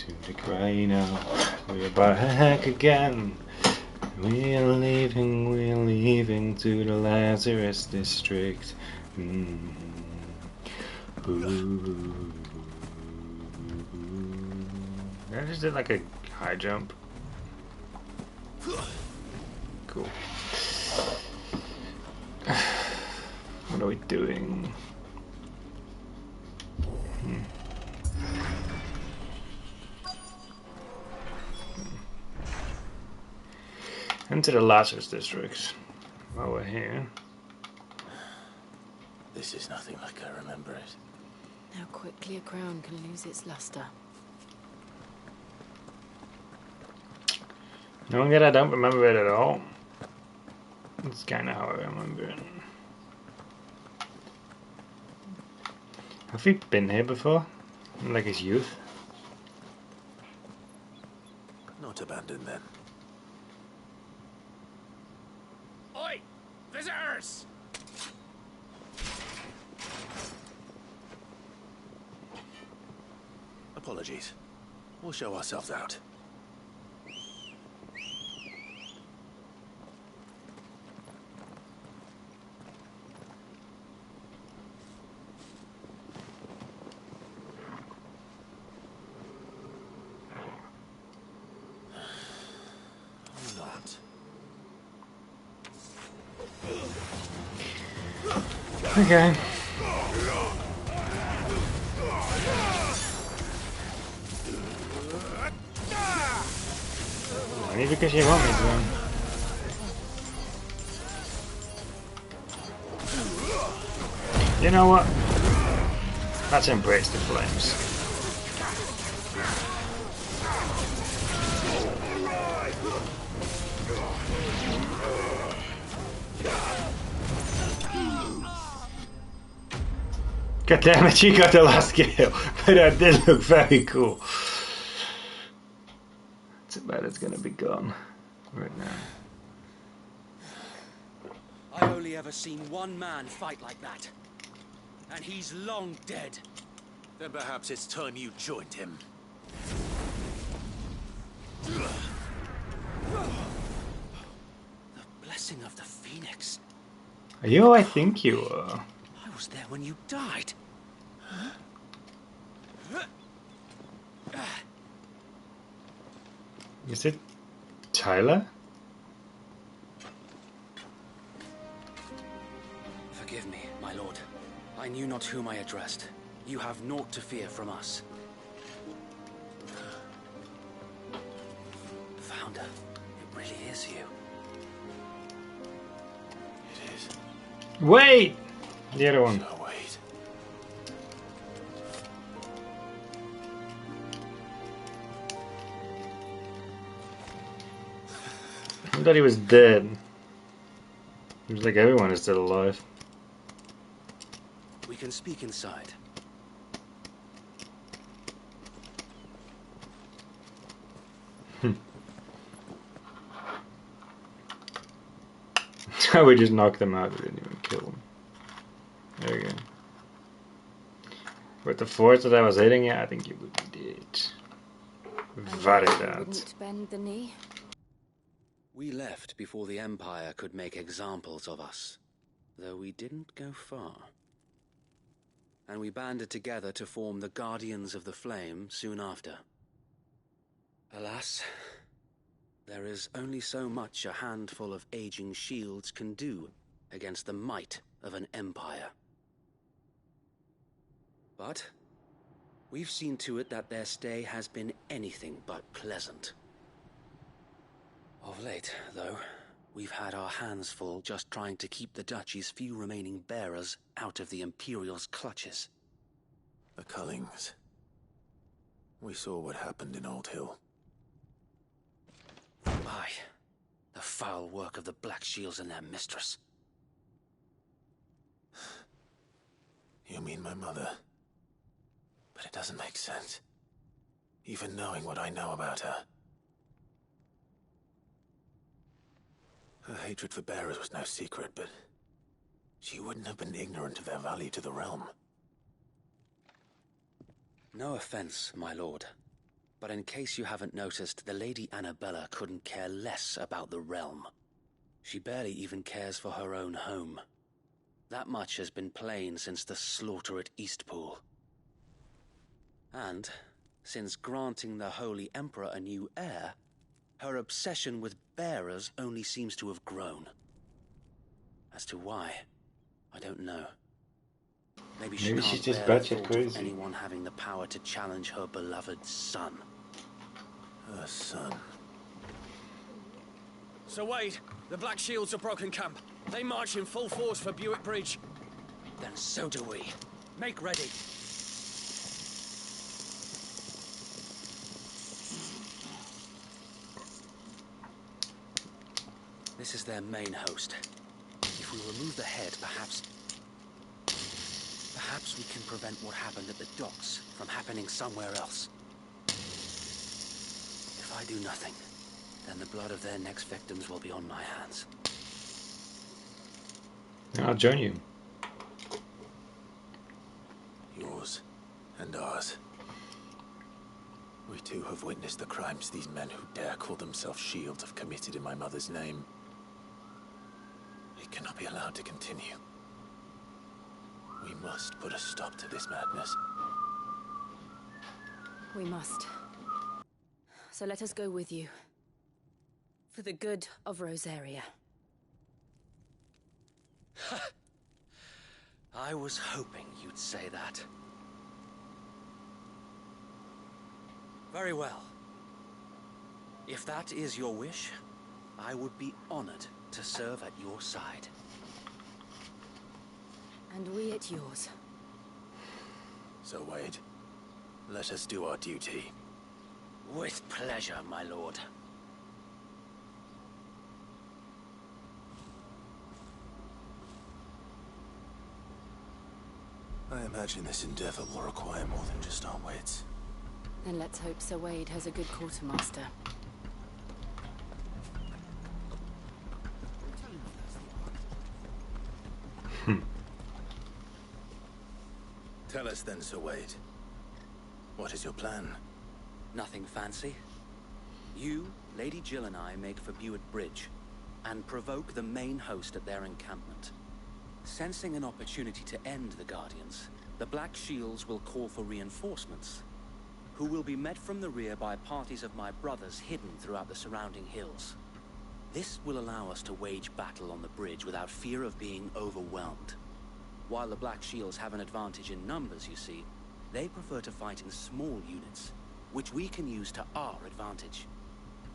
to the cry now. We're back again. We're leaving to the Lazarus district. Ooh. I just did like a high jump. Cool. What are we doing? Into the Lazarus districts. While we're here. This is nothing like I remember it. How quickly a crown can lose its luster. Knowing that I don't remember it at all. That's kind of how I remember it. Have we been here before? Like his youth? Not abandoned then. Oi! Visitors! Apologies. We'll show ourselves out. Okay. Only because you want me to. You know what? Let's embrace the flames. God damn it, you got the last kill, but that did look very cool. Too bad it's gonna be gone right now. I only ever seen one man fight like that. And he's long dead. Then perhaps it's time you joined him. The blessing of the Phoenix. Are you who I think you are? I was there when you died. Is it Tyler? Forgive me, my lord. I knew not whom I addressed. You have naught to fear from us. Founder, it really is you. It is. Wait! The other one. So wait. I thought he was dead. It was like everyone is still alive. We can speak inside. We just knocked them out, we didn't even kill them. There we go. With the force that I was hitting, yeah, I think you did. Variedad. Wouldn't bend the knee. We left before the Empire could make examples of us, though we didn't go far. And we banded together to form the Guardians of the Flame soon after. Alas, there is only so much a handful of aging shields can do against the might of an empire. But we've seen to it that their stay has been anything but pleasant. Of late, though, we've had our hands full just trying to keep the Duchy's few remaining bearers out of the Imperial's clutches. The Cullings. We saw what happened in Old Hill. Aye, the foul work of the Black Shields and their mistress. You mean my mother? But it doesn't make sense. Even knowing what I know about her. Her hatred for bearers was no secret, but she wouldn't have been ignorant of their value to the realm. No offense, my lord, But in case you haven't noticed, the Lady Annabella couldn't care less about the realm. She barely even cares for her own home. That much has been plain since the slaughter at Eastpool. And, since granting the Holy Emperor a new heir, her obsession with bearers only seems to have grown. As to why, I don't know. Maybe she Maybe can't she's just bear the batshit thought crazy. of anyone having the power to challenge her beloved son. Her son. Sir Wade, the Black Shields have broken camp. They march in full force for Buick Bridge. Then so do we. Make ready. This is their main host. If we remove the head, perhaps we can prevent what happened at the docks from happening somewhere else. If I do nothing, then the blood of their next victims will be on my hands. I'll join you. Yours and ours. We too have witnessed the crimes these men who dare call themselves shields have committed in my mother's name. It cannot be allowed to continue. We must put a stop to this madness. We must. So let us go with you. For the good of Rosaria. I was hoping you'd say that. Very well. If that is your wish, I would be honored to serve at your side. And we at yours. So, Wade, let us do our duty. With pleasure, my lord. I imagine this endeavor will require more than just our wits. Then let's hope Sir Wade has a good quartermaster. Tell us then, Sir Wade. What is your plan? Nothing fancy. You, Lady Jill and I make for Buick Bridge, and provoke the main host at their encampment. Sensing an opportunity to end the Guardians, the Black Shields will call for reinforcements, who will be met from the rear by parties of my brothers hidden throughout the surrounding hills. This will allow us to wage battle on the bridge without fear of being overwhelmed. While the Black Shields have an advantage in numbers, you see, they prefer to fight in small units, which we can use to our advantage.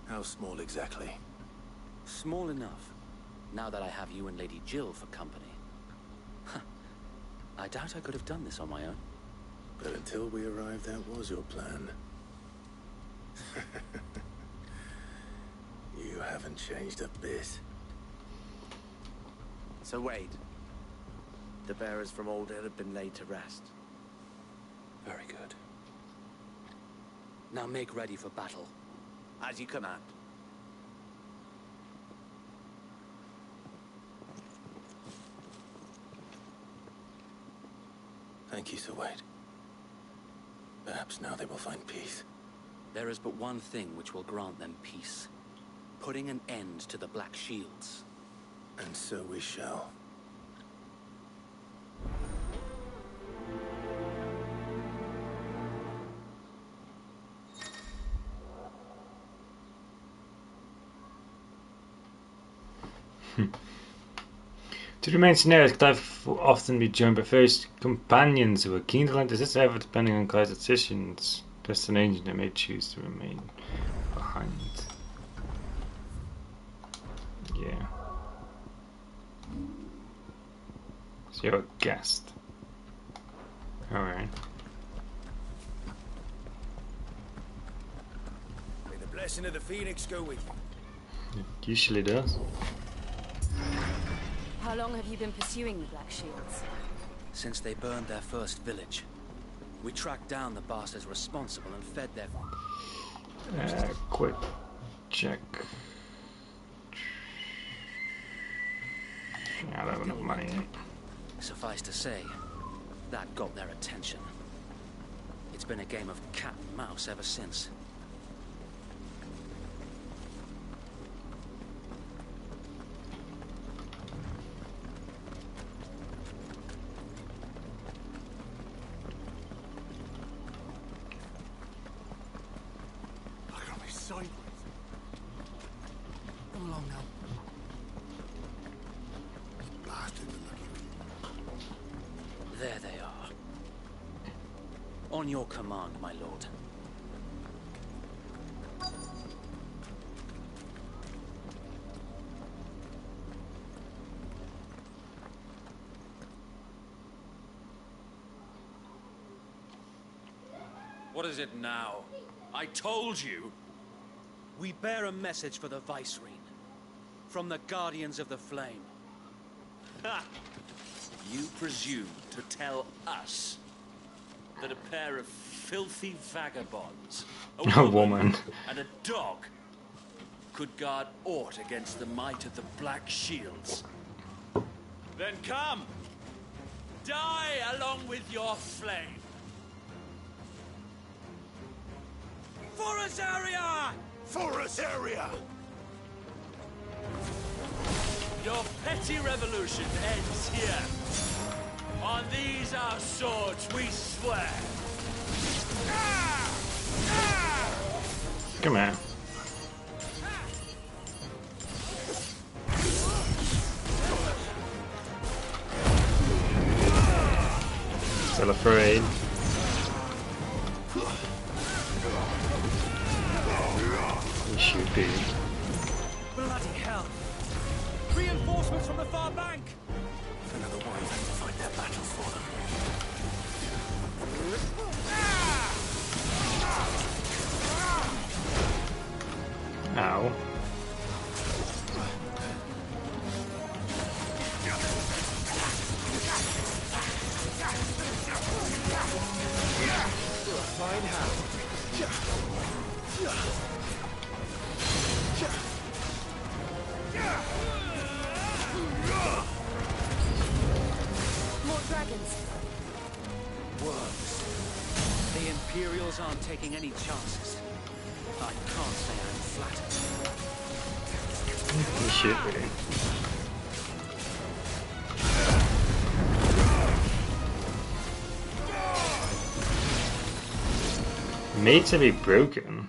How small exactly? Small enough, now that I have you and Lady Jill for company. I doubt I could have done this on my own. But until we arrived, that was your plan. You haven't changed a bit. Sir Wade, the bearers from Old Hill have been laid to rest. Very good. Now make ready for battle. As you command. Thank you, Sir Wade. Perhaps now they will find peace. There is but one thing which will grant them peace. Putting an end to the Black Shields. And so we shall. To remain scenarios could I've often be joined by various companions who are keen to lend assistance ever depending on Kai's decisions. Destination they may choose to remain behind. Yeah. So you're a guest. Alright. May the blessing of the Phoenix go with you. It usually does. How long have you been pursuing the Black Shields? Since they burned their first village. We tracked down the bastards responsible and fed their... Quick check. I don't have enough money. Suffice to say, that got their attention. It's been a game of cat and mouse ever since. along now. There they are. On your command, my lord. What is it now? I told you! We bear a message for the Vicereine. From the Guardians of the Flame. Ha! You presume to tell us that a pair of filthy vagabonds, A woman. and a dog could guard aught against the might of the Black Shields? Then come! Die along with your flame! For Rosaria! For Rosaria! Your petty revolution ends here. On these our swords we swear. Come here. Still afraid. You should be. Bloody hell! Reinforcements from the far bank! Another one to fight their battle for them. Ow. Fine how. More dragons. Worms. The Imperials aren't taking any chances. I can't say I'm flattered. You should be. Made to be broken.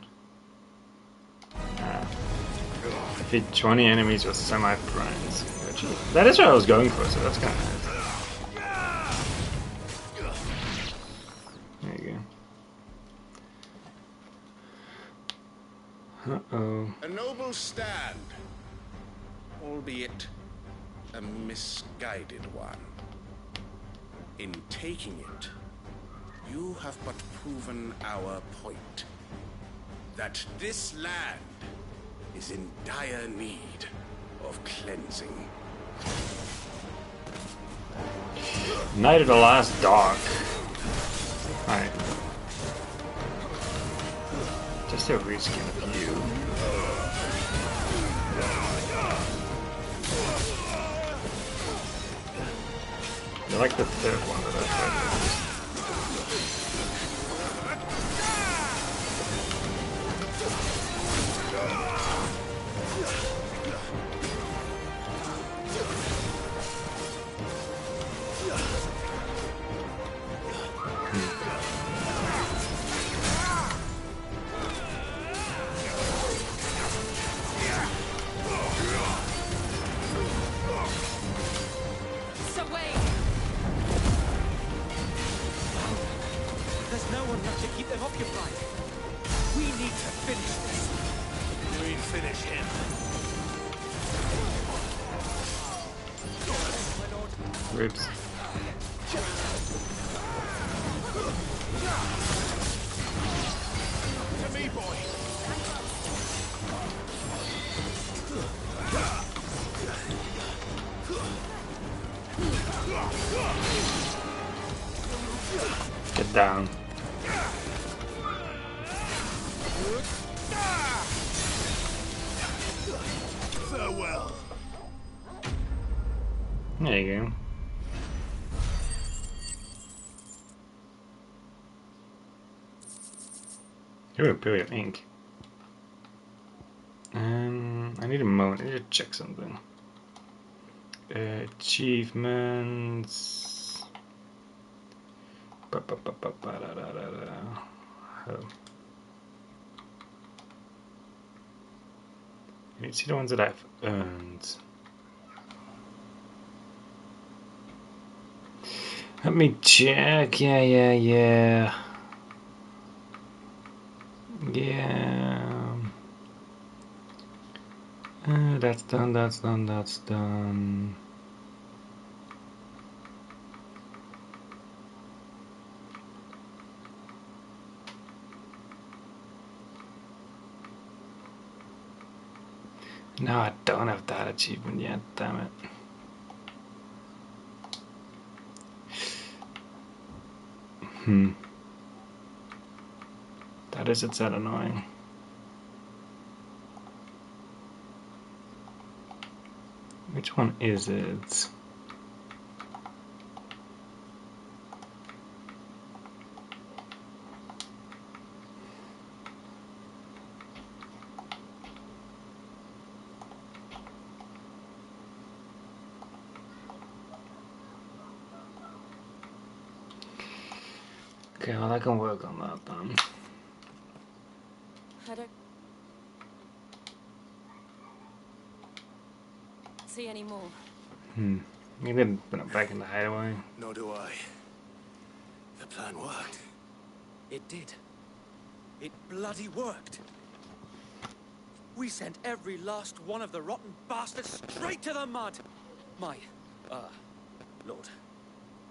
Defeat 20 enemies with semi-primes. That is what I was going for, so that's kind of nice. There you go. Uh-oh. A noble stand, albeit a misguided one. In taking it, you have but proven our point. That this land is in dire need of cleansing. Night of the Last Dog. Alright. Just a reskin of you. You're like the third one that I tried to use. There's no one left to keep them occupied. We need to finish this. You mean finish him? My lord. Ribs. To me, boy. Get down. Farewell. There you go. Ooh, brilliant ink. I need a moment. I need to check something. Achievements. Oh. You see the ones that I've earned. Let me check. Yeah. That's done. No, I don't have that achievement yet, damn it. That is it's that annoying. Which one is it? Okay, well I can work on that then. I don't see any more. You didn't put it back in the hideaway. Nor do I. The plan worked. It did. It bloody worked. We sent every last one of the rotten bastards straight to the mud. My, Lord,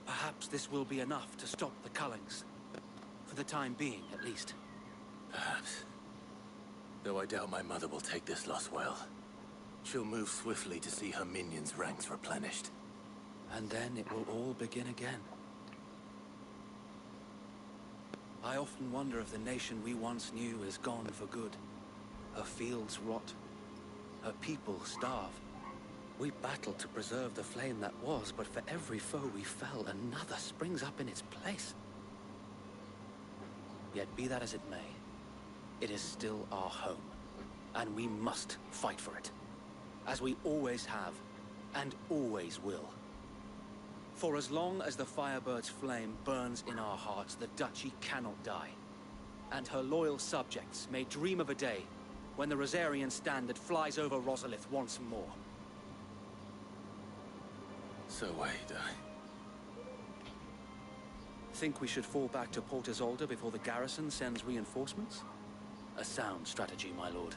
perhaps this will be enough to stop the Cullings. For the time being, at least. Perhaps. Though I doubt my mother will take this loss well. She'll move swiftly to see her minions' ranks replenished. And then it will all begin again. I often wonder if the nation we once knew is gone for good. Her fields rot. Her people starve. We battled to preserve the flame that was, but for every foe we fell, another springs up in its place. Yet be that as it may, it is still our home, and we must fight for it, as we always have, and always will. For as long as the Firebird's flame burns in our hearts, the Duchy cannot die, and her loyal subjects may dream of a day when the Rosarian standard flies over Rosalith once more. So wait, Think we should fall back to Port Isolde before the garrison sends reinforcements? A sound strategy, my lord.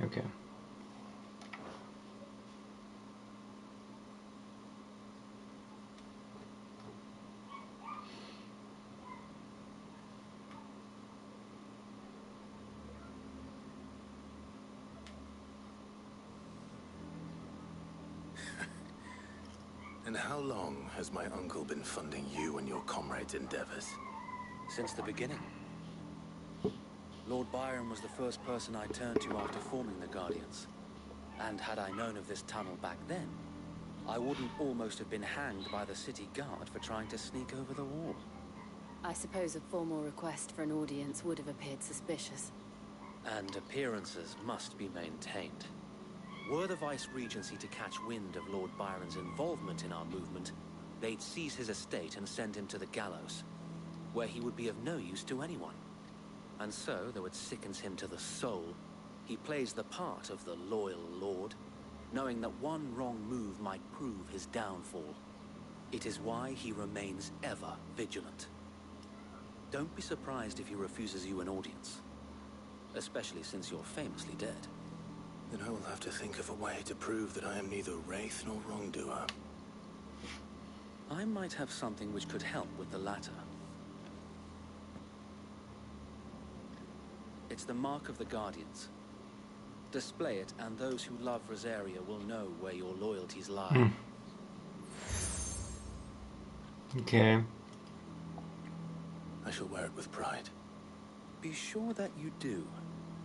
Okay. And how long has my uncle been funding you and your comrades' endeavors? Since the beginning. Lord Byron was the first person I turned to after forming the Guardians. And had I known of this tunnel back then, I wouldn't almost have been hanged by the city guard for trying to sneak over the wall. I suppose a formal request for an audience would have appeared suspicious. And appearances must be maintained. Were the Vice-Regency to catch wind of Lord Byron's involvement in our movement, they'd seize his estate and send him to the gallows, where he would be of no use to anyone. And so, though it sickens him to the soul, he plays the part of the loyal lord, knowing that one wrong move might prove his downfall. It is why he remains ever vigilant. Don't be surprised if he refuses you an audience, especially since you're famously dead. Then I will have to think of a way to prove that I am neither wraith nor wrongdoer. I might have something which could help with the latter. It's the mark of the Guardians. Display it, and those who love Rosaria will know where your loyalties lie. Okay. I shall wear it with pride. Be sure that you do.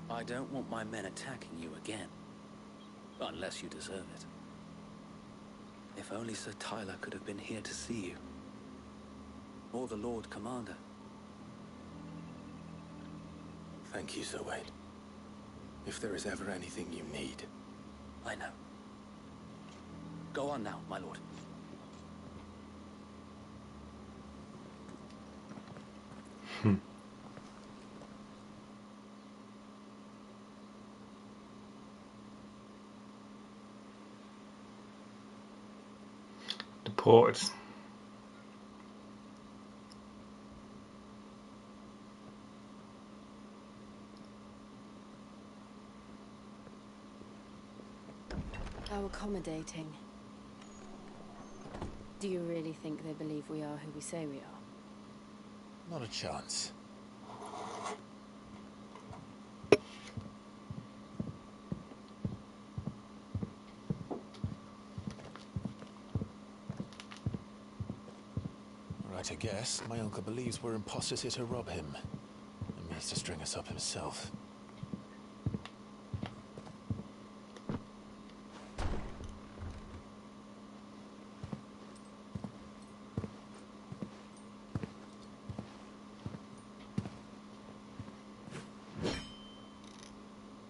I don't want my men attacking you again. Unless you deserve it. If only Sir Tyler could have been here to see you. Or the Lord Commander. Thank you, Sir Wade. If there is ever anything you need. I know. Go on now, my lord. The port. How accommodating. Do you really think they believe we are who we say we are? Not a chance. Right, I guess. My uncle believes we're imposters here to rob him. And means to string us up himself.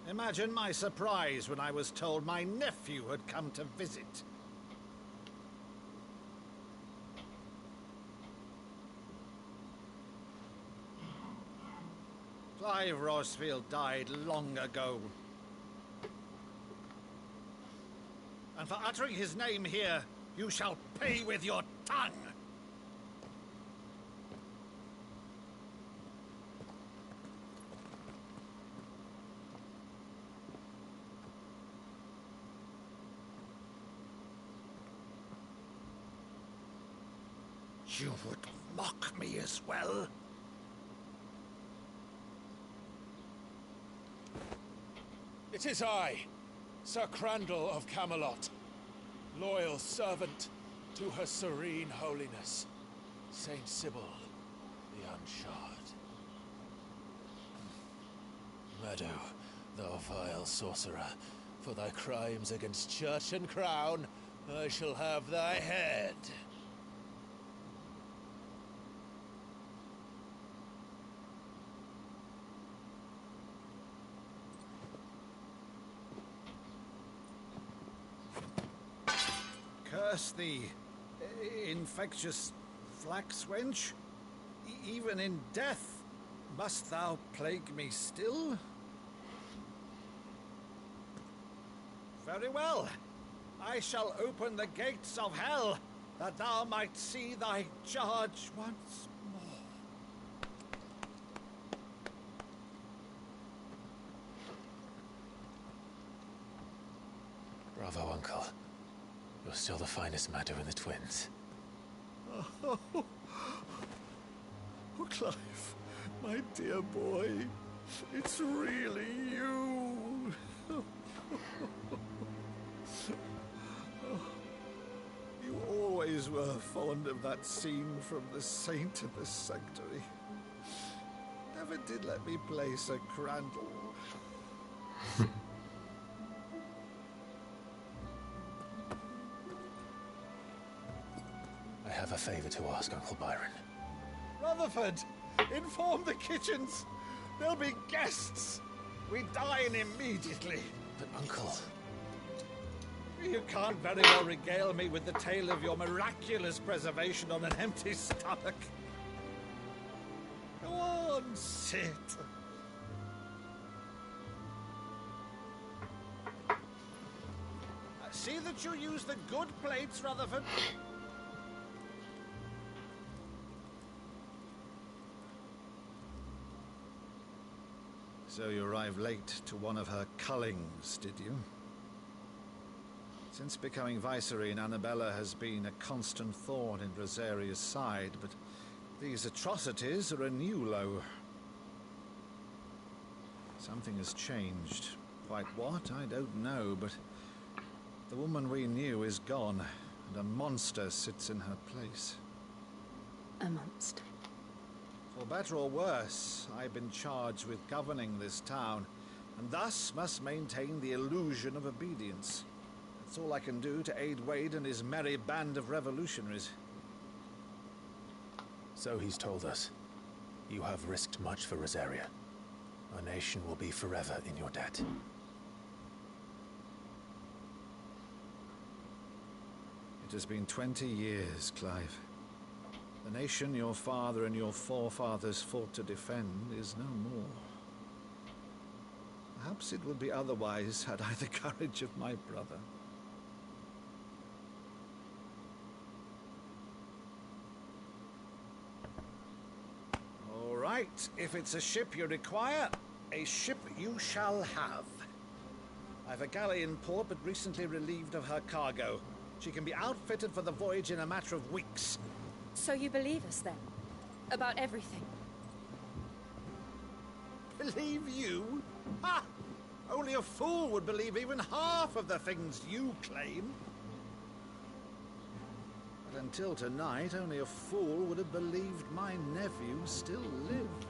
Imagine my surprise when I was told my nephew had come to visit. Clive Rosfield died long ago. And for uttering his name here, you shall pay with your tongue! You would mock me as well? It is I, Sir Crandall of Camelot, loyal servant to Her Serene Holiness, Saint Sybil the Unshod. Meadow, thou vile sorcerer, for thy crimes against church and crown, I shall have thy head. Curse thee, infectious flax wench. Even in death, must thou plague me still? Very well. I shall open the gates of hell, that thou might see thy charge once more. Bravo, Uncle. You're still the finest Maddo in the twins. Oh, Clive, my dear boy, it's really you. You always were fond of that scene from The Saint in the Sanctuary. Never did let me play Sir Crandall. I have a favor to ask, Uncle Byron. Rutherford, inform the kitchens. There'll be guests. We dine immediately. But, Uncle... You can't very well regale me with the tale of your miraculous preservation on an empty stomach. Go on, sit. See that you use the good plates, Rutherford. So you arrived late to one of her cullings, did you? Since becoming Vicereine, Annabella has been a constant thorn in Rosaria's side, but these atrocities are a new low. Something has changed. Quite what, I don't know, but the woman we knew is gone, and a monster sits in her place. A monster. For better or worse, I've been charged with governing this town, and thus must maintain the illusion of obedience. That's all I can do to aid Wade and his merry band of revolutionaries. So he's told us. You have risked much for Rosaria. Our nation will be forever in your debt. It has been 20 years, Clive. The nation your father and your forefathers fought to defend is no more. Perhaps it would be otherwise had I the courage of my brother. All right, if it's a ship you require, a ship you shall have. I've a galley in port, but recently relieved of her cargo. She can be outfitted for the voyage in a matter of weeks. So you believe us then? About everything? Believe you? Ha! Only a fool would believe even half of the things you claim. But until tonight, only a fool would have believed my nephew still lived.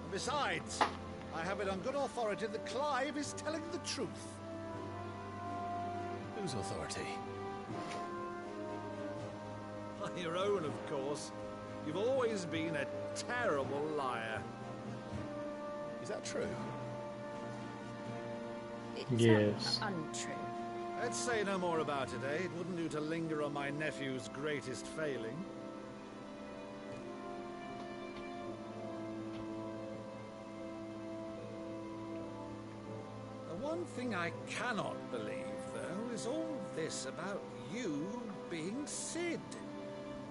And besides, I have it on good authority that Clive is telling the truth. Whose authority? On your own, of course. You've always been a terrible liar. Is that true? It's Yes. untrue. Let's say no more about it, eh? It wouldn't do to linger on my nephew's greatest failing. The one thing I cannot believe, though, is all this about you being Sid.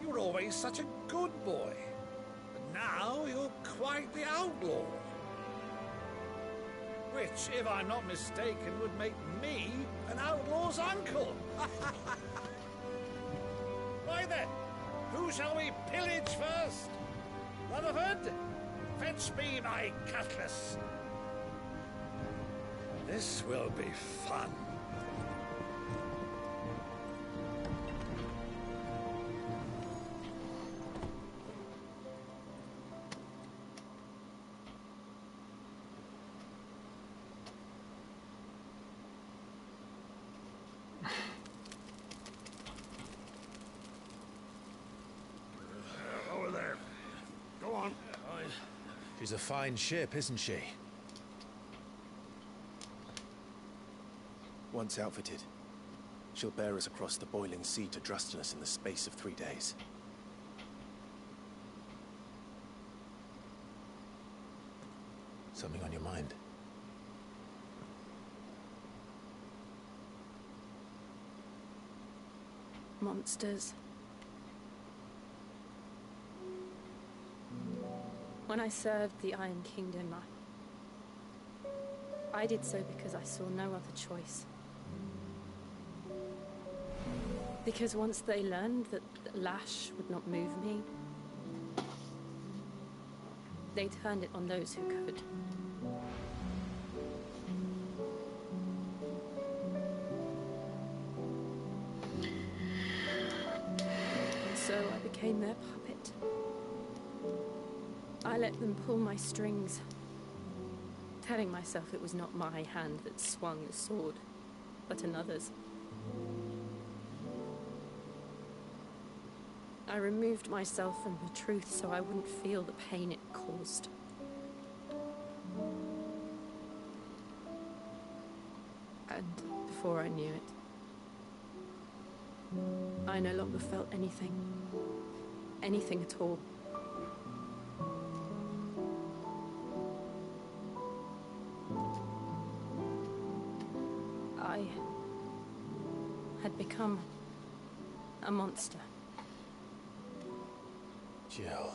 You were always such a good boy. But now you're quite the outlaw. Which, if I'm not mistaken, would make me an outlaw's uncle. Why then, who shall we pillage first? Rutherford, fetch me my cutlass. This will be fun. Over there. Go on. She's a fine ship, isn't she? Once outfitted, she'll bear us across the boiling sea to Drustinus in the space of 3 days. Something on your mind? Monsters. When I served the Iron Kingdom, I did so because I saw no other choice. Because once they learned that Lash would not move me, they turned it on those who could. And so I became their puppet. I let them pull my strings, telling myself it was not my hand that swung the sword, but another's. I removed myself from the truth so I wouldn't feel the pain it caused. And before I knew it, I no longer felt anything. Anything at all. I had become a monster. Jill.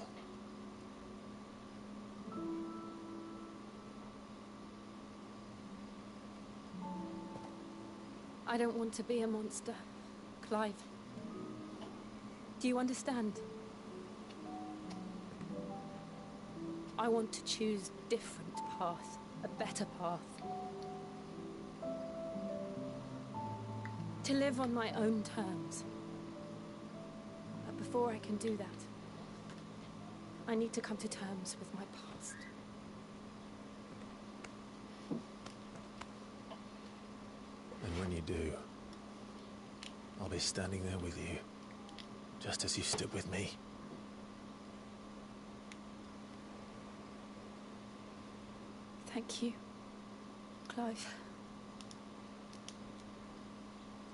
I don't want to be a monster, Clive. Do you understand? I want to choose a different path, a better path. To live on my own terms. But before I can do that, I need to come to terms with my past. And when you do, I'll be standing there with you, just as you stood with me. Thank you, Clive.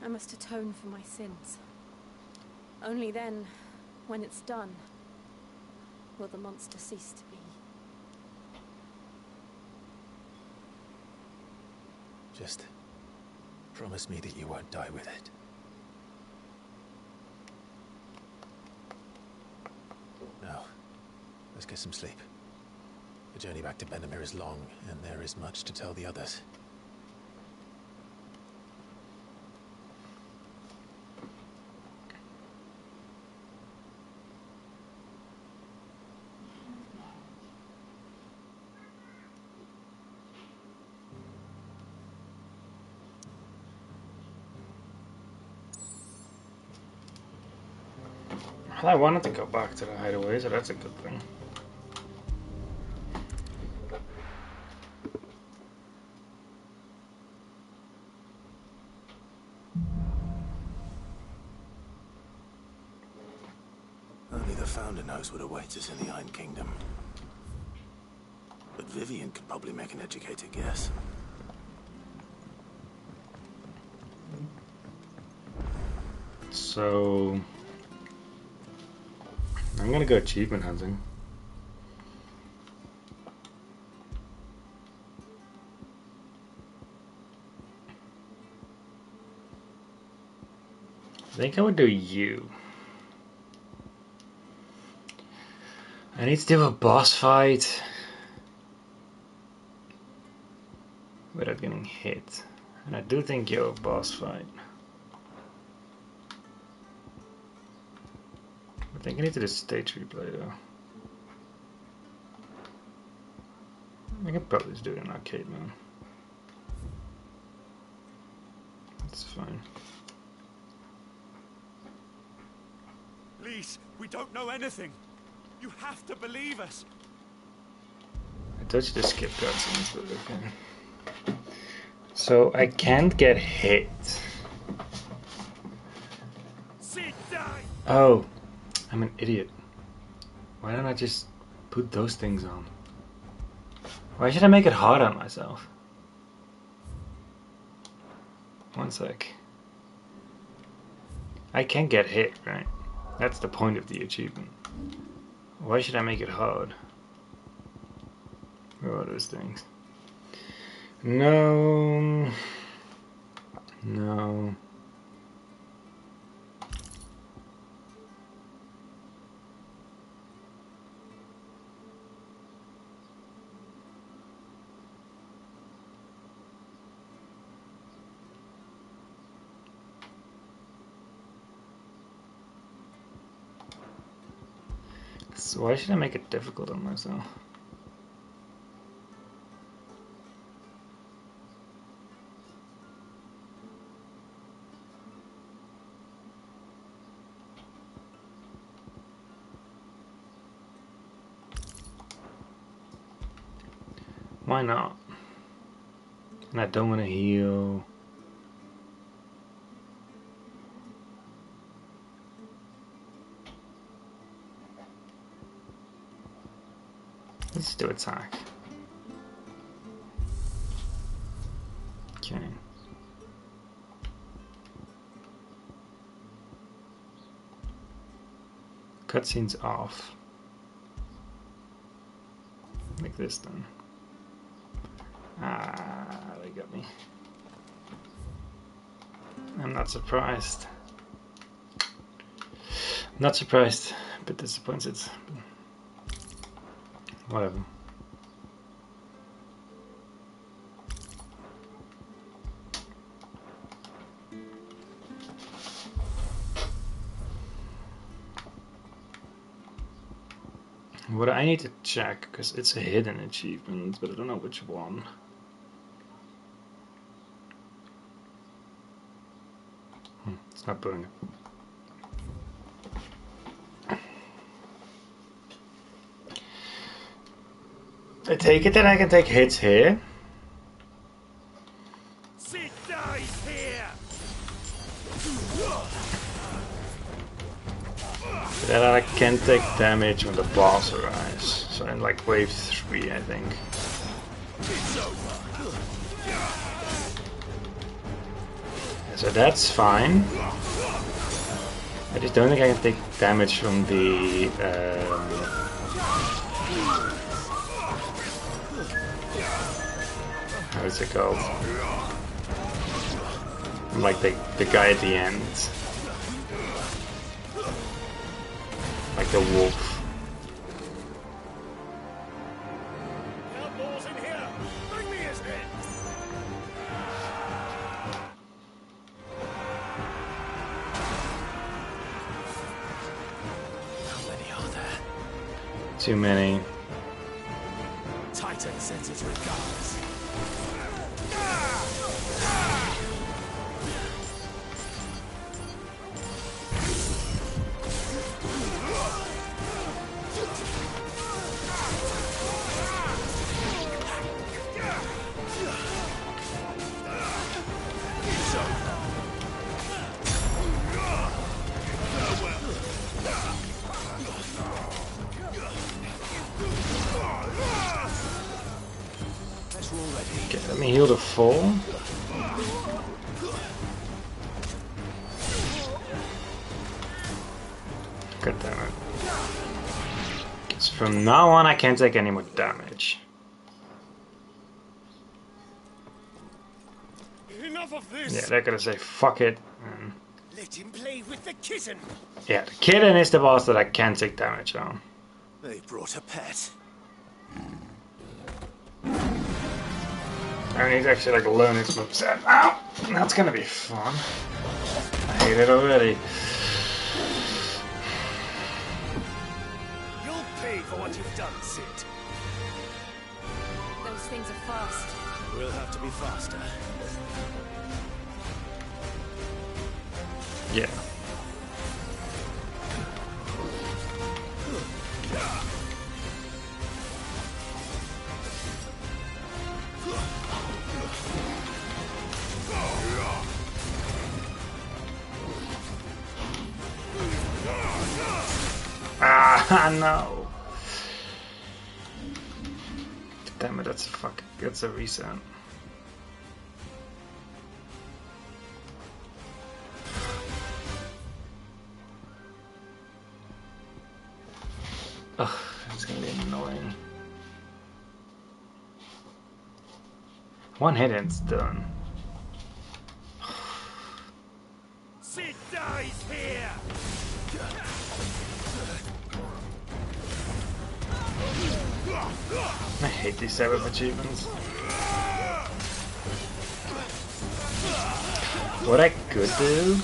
I must atone for my sins. Only then, when it's done, will the monster cease to be. Just promise me that you won't die with it. Now, let's get some sleep. The journey back to Benamir is long, and there is much to tell the others. Well, I wanted to go back to the hideaway, so that's a good thing. Only the Founder knows what awaits us in the Iron Kingdom. But Vivian could probably make an educated guess. So I'm gonna go achievement hunting. I think I would do you. I need to do a boss fight without getting hit. And I do think you're a boss fight. I think I need to do stage replay though. I can probably just do it in arcade mode. That's fine. Please, we don't know anything. You have to believe us. I told you to skip cutscenes, but okay. So I can't get hit. Oh, I'm an idiot. Why don't I just put those things on? Why should I make it hard on myself? One sec. I can't get hit, right? That's the point of the achievement. Why should I make it hard? Where are those things? No. No. So why should I make it difficult on myself? Why not? And I don't want to heal. Let's do attack. Okay. Cutscene's off. Like this then. Ah, they got me. I'm not surprised. Not surprised, but disappointed. Whatever. What I need to check, because it's a hidden achievement, but I don't know which one. It's not doing it. I take it that I can take hits here. Sid dies here. That I can take damage when the boss arrives. So in like wave 3, I think. It's So that's fine. I just don't think I can take damage from the how is it called? Like the guy at the end. Like the wolf. Outlaws in here! Bring me his head! How many are there? Too many. Titan sends his regards. Okay, let me heal the fall. God damn it. So from now on I can't take any more damage. Enough of this! Yeah, they're gonna say fuck it. Let him play with the kitten! Yeah, the kitten is the boss that I can't take damage on. They brought a pet. I need to actually like learn its moveset. Ow! That's gonna be fun. I hate it already. You'll pay for what you've done, Sid. Those things are fast. We'll have to be faster. Yeah. Ah, no. Damn it, that's a reset. Ugh, it's gonna be annoying. One hit and it's done. Sid dies here! I hate these type of achievements. What I could do,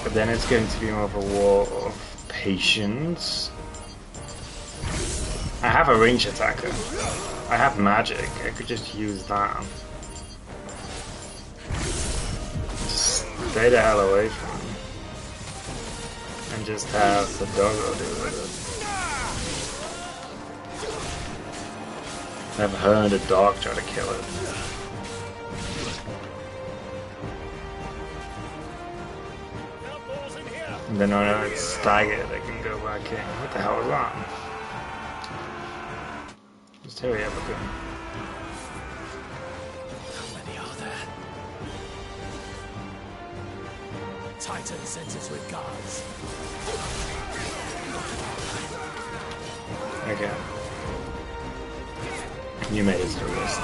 but then it's going to be more of a war of patience. I have a range attacker. I have magic. I could just use that. Just stay the hell away from me. And just have the doggo do with it. Have her and the dog try to kill it. Outlaws in here! And then when it's staggered, I can go back in. What the hell is that? Just hurry up again. How many are there? Titan sends his regards. Okay. You made it to the list.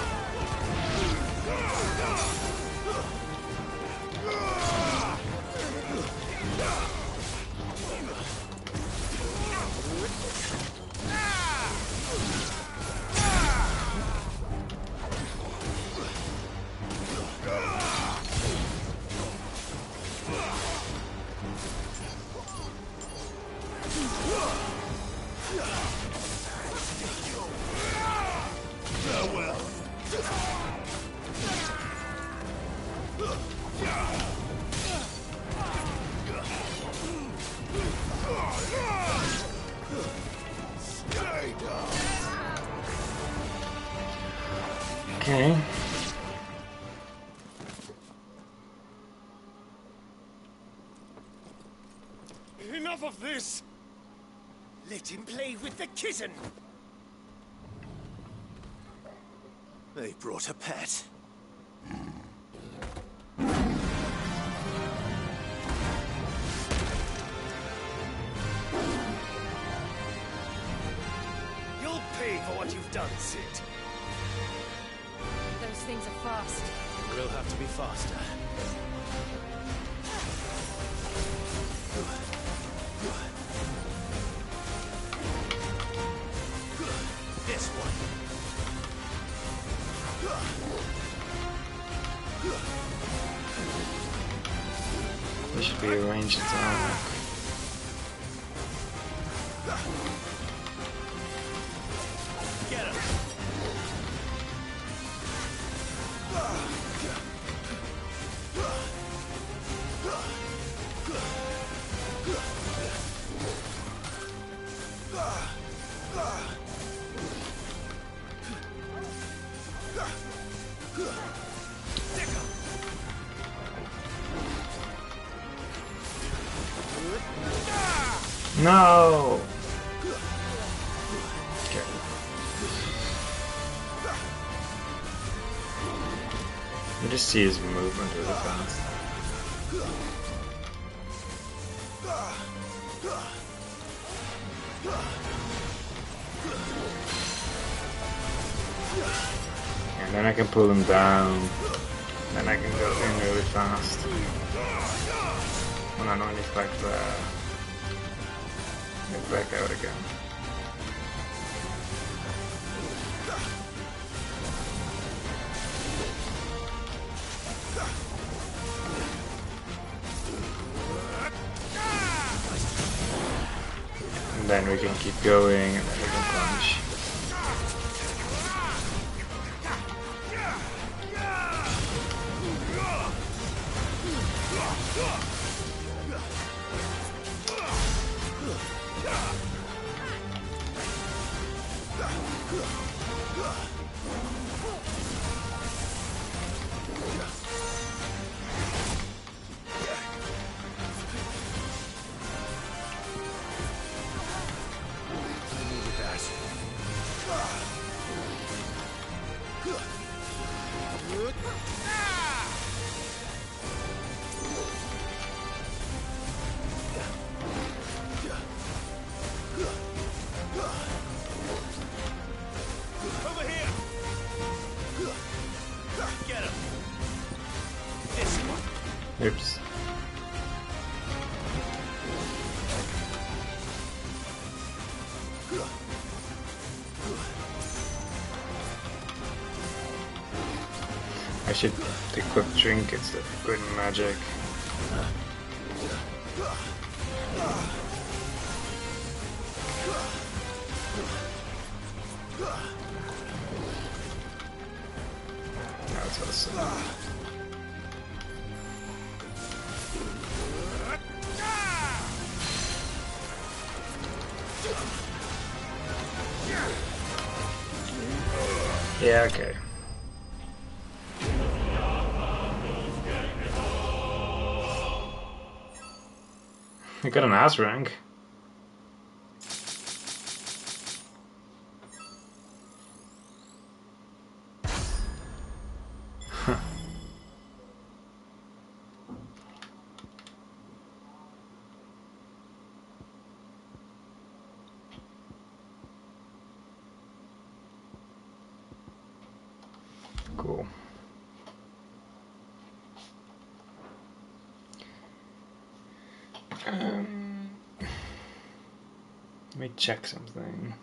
Okay. Enough of this! Let him play with the kitten! They brought a pet. You'll pay for what you've done, Sid. Those things are fast. We'll have to be faster. This one. They should be arranged its armor. Get him. No! Okay. You just see his movement really fast. And then I can pull him down. Then I can go in really fast. And then when he's back there, get back out again. And then we can keep going, and then we can punch. Over here. Get him. This one. Oops. I should equip trinkets that are good in magic. That's awesome. Yeah, okay. I got an ass rank. Huh. Cool. Let me check something.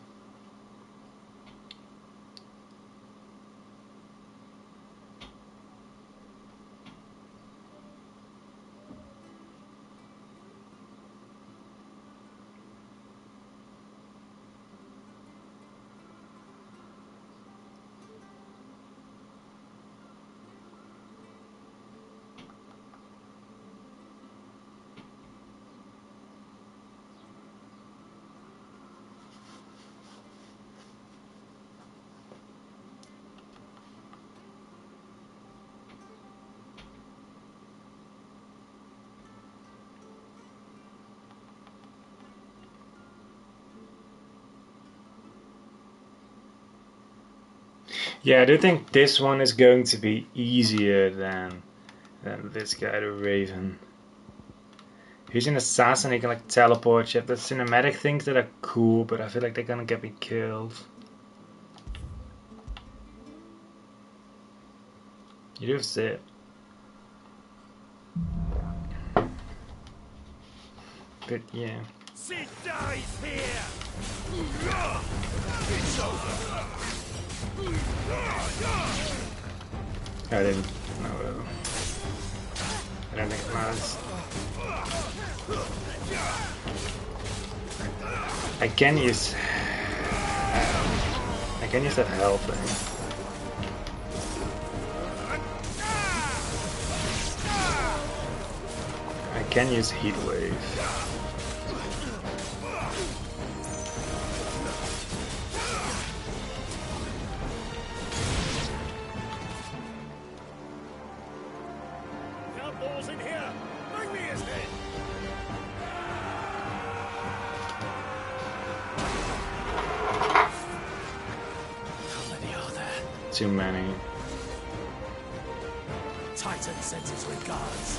Yeah, I do think this one is going to be easier than this guy, the Raven. He's an assassin, he can like teleport shit. The cinematic things that are cool, but I feel like they're gonna get me killed. You do see it. But yeah. She dies here! It's over! I didn't. No, whatever. I don't think it matters. I can use that health thing. I can use heat wave. Outlaws in here! Bring me his head! How many are there? Too many. Titan sends his regards.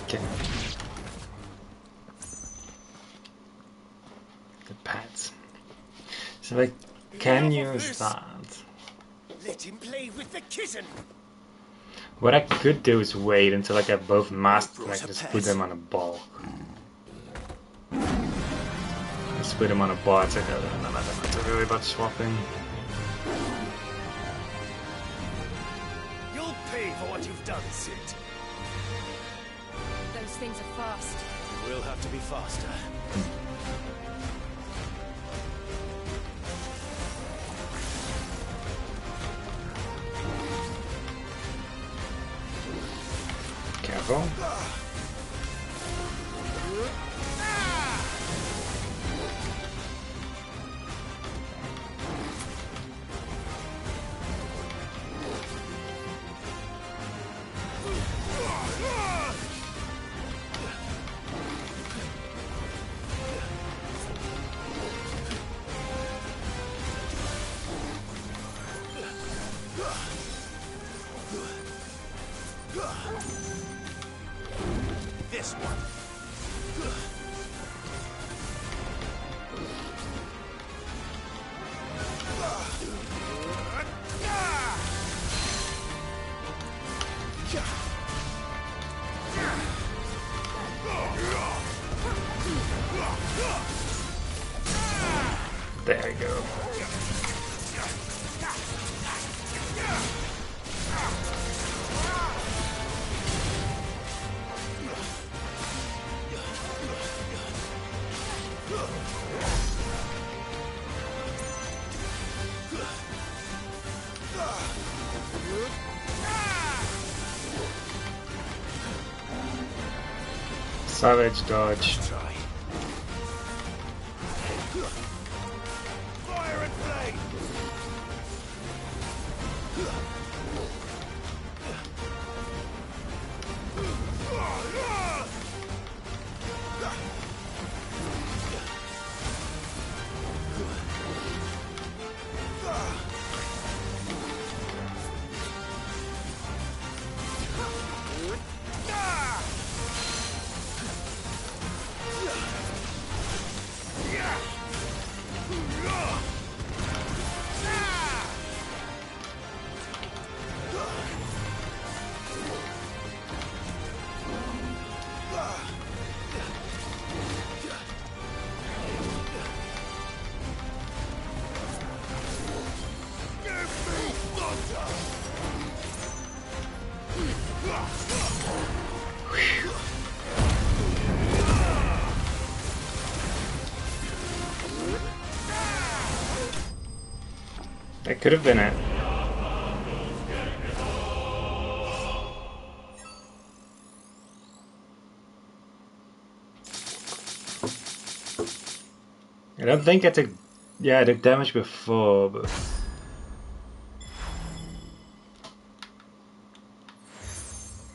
Okay. The pets. So I can use that. Let him play with the kitten! What I could do is wait until I get both masters and I can just put them on a ball. Just put them on a bar together and then I don't have to worry about swapping. You'll pay for what you've done, Sid. Those things are fast. We'll have to be faster. Careful. This one. There we go. Savage dodge. Try. Fire and flame! That could have been it. I don't think I took... Yeah, I took damage before, but...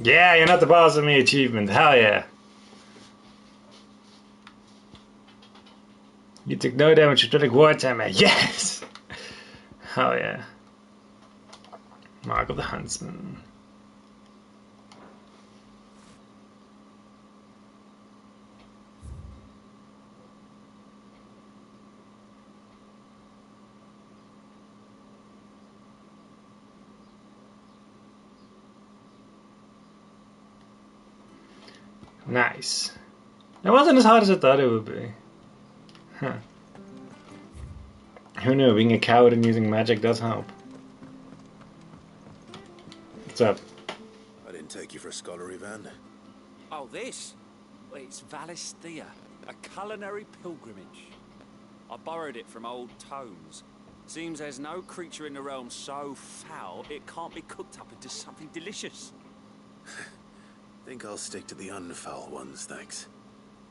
Yeah, you're not the boss of me achievement. Hell yeah. You took no damage to dramatic wartime. Yes! Hell yeah. Mark of the Huntsman. Nice. It wasn't as hard as I thought it would be. Huh. Who knew? Being a coward and using magic does help. What's up? I didn't take you for a scholar, Ivan. Oh, this? Well, it's Valisthea, a culinary pilgrimage. I borrowed it from old tomes. Seems there's no creature in the realm so foul it can't be cooked up into something delicious. Think I'll stick to the unfoul ones, thanks.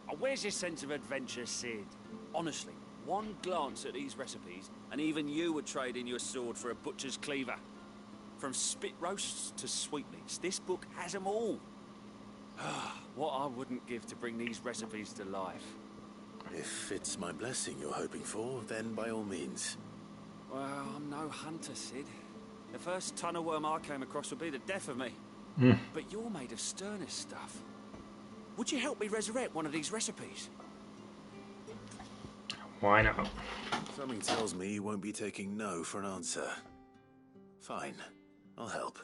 Oh, where's your sense of adventure, Sid? Honestly, one glance at these recipes, and even you would trade in your sword for a butcher's cleaver. From spit roasts to sweetmeats, this book has them all. What I wouldn't give to bring these recipes to life. If it's my blessing you're hoping for, then by all means. Well, I'm no hunter, Sid. The first tunnel worm I came across would be the death of me. But you're made of sterner stuff. Would you help me resurrect one of these recipes? Why not? Something tells me you won't be taking no for an answer. Fine, I'll help.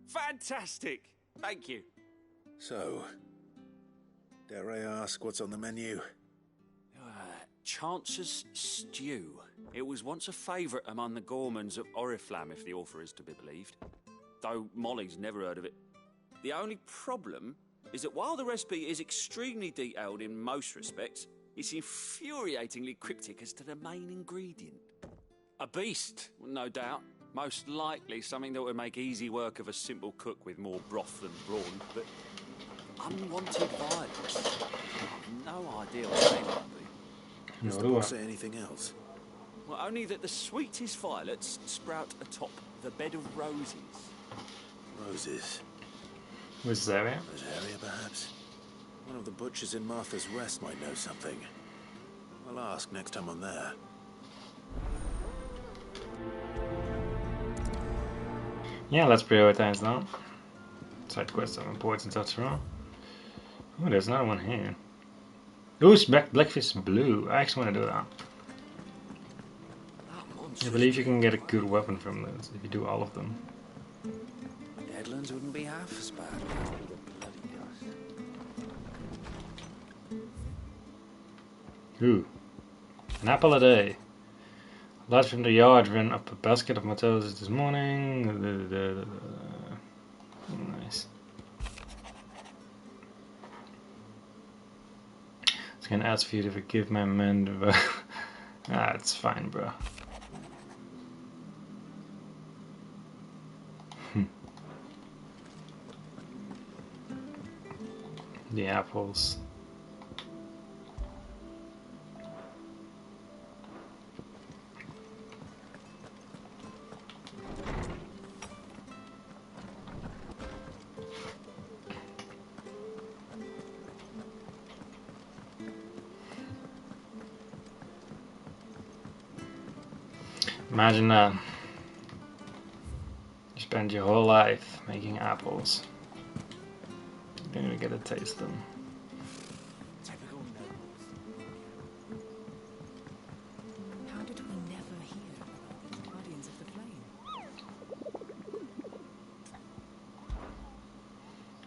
Fantastic! Thank you. So, dare I ask what's on the menu? Chance's Stew. It was once a favourite among the gourmands of Oriflamme, if the author is to be believed. Though Molly's never heard of it. The only problem is that while the recipe is extremely detailed in most respects, it's infuriatingly cryptic as to the main ingredient. A beast, no doubt. Most likely something that would make easy work of a simple cook with more broth than brawn, but unwanted violence. I've no idea what they might be. Does the book say anything else? Well, only that the sweetest violets sprout atop the bed of roses. Roses. Rosaria? Rosaria, perhaps? One of the butchers in Martha's Rest might know something. I'll ask next time I'm there. Yeah, let's prioritize that. Side quests of importance after all. Oh, there's another one here. Ooh, Blackfish Blue. I actually want to do that. I believe you can get a good weapon from this if you do all of them. Headlands wouldn't be half as bad without all the bloody dust. Ooh. An apple a day. Lad from the yard ran up a basket of potatoes this morning. Nice. It's gonna ask for you to forgive my men, but it's fine, bro. The apples. Imagine that. You spend your whole life making apples. You don't even get to taste them. Typical nobles. How did we never hear about these guardians of the flame?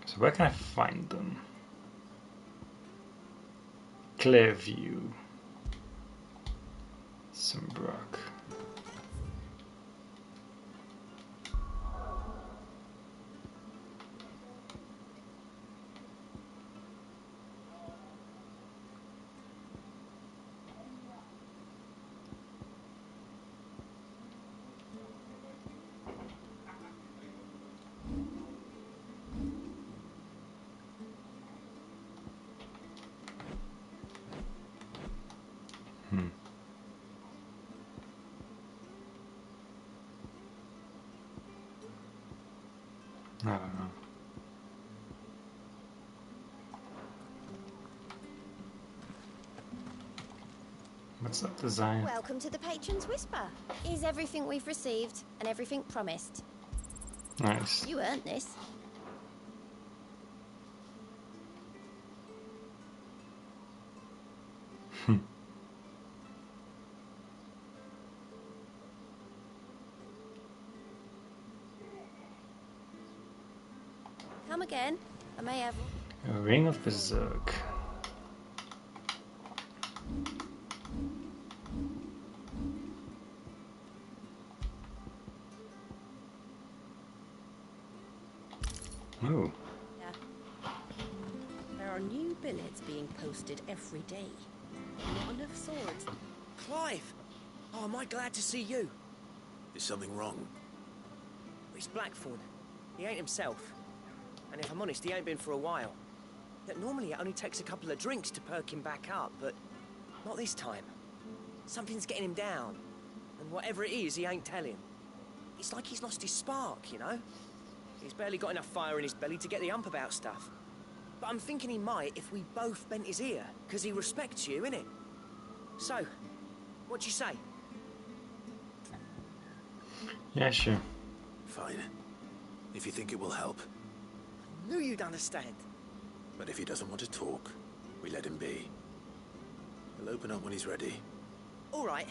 So where can I find them? Clearview. Simbrock. What's up, design? Welcome to the Patron's Whisper. Here's everything we've received and everything promised. Nice. You earned this. Come again. I may have... A ring of berserk. Ooh. Yeah. There are new billets being posted every day. Not enough swords. Clive! Oh, am I glad to see you? Is something wrong? It's Blackthorn. He ain't himself. And if I'm honest, he ain't been for a while. That normally it only takes a couple of drinks to perk him back up, but not this time. Something's getting him down. And whatever it is, he ain't telling. It's like he's lost his spark, you know? He's barely got enough fire in his belly to get the ump about stuff. But I'm thinking he might if we both bent his ear, because he respects you, innit? So, what do you say? Yeah, sure. Fine. If you think it will help. I knew you'd understand. But if he doesn't want to talk, we let him be. He'll open up when he's ready. All right.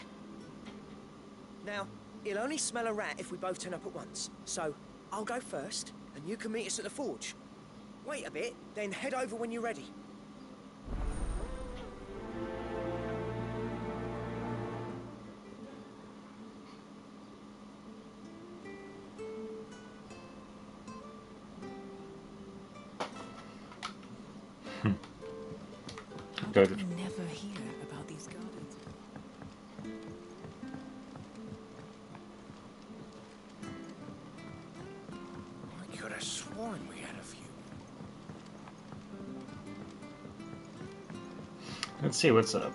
Now, he'll only smell a rat if we both turn up at once. So, I'll go first, and you can meet us at the forge. Wait a bit, then head over when you're ready. Good. I never hear about these gardens. I could have sworn we had a few. Let's see what's up.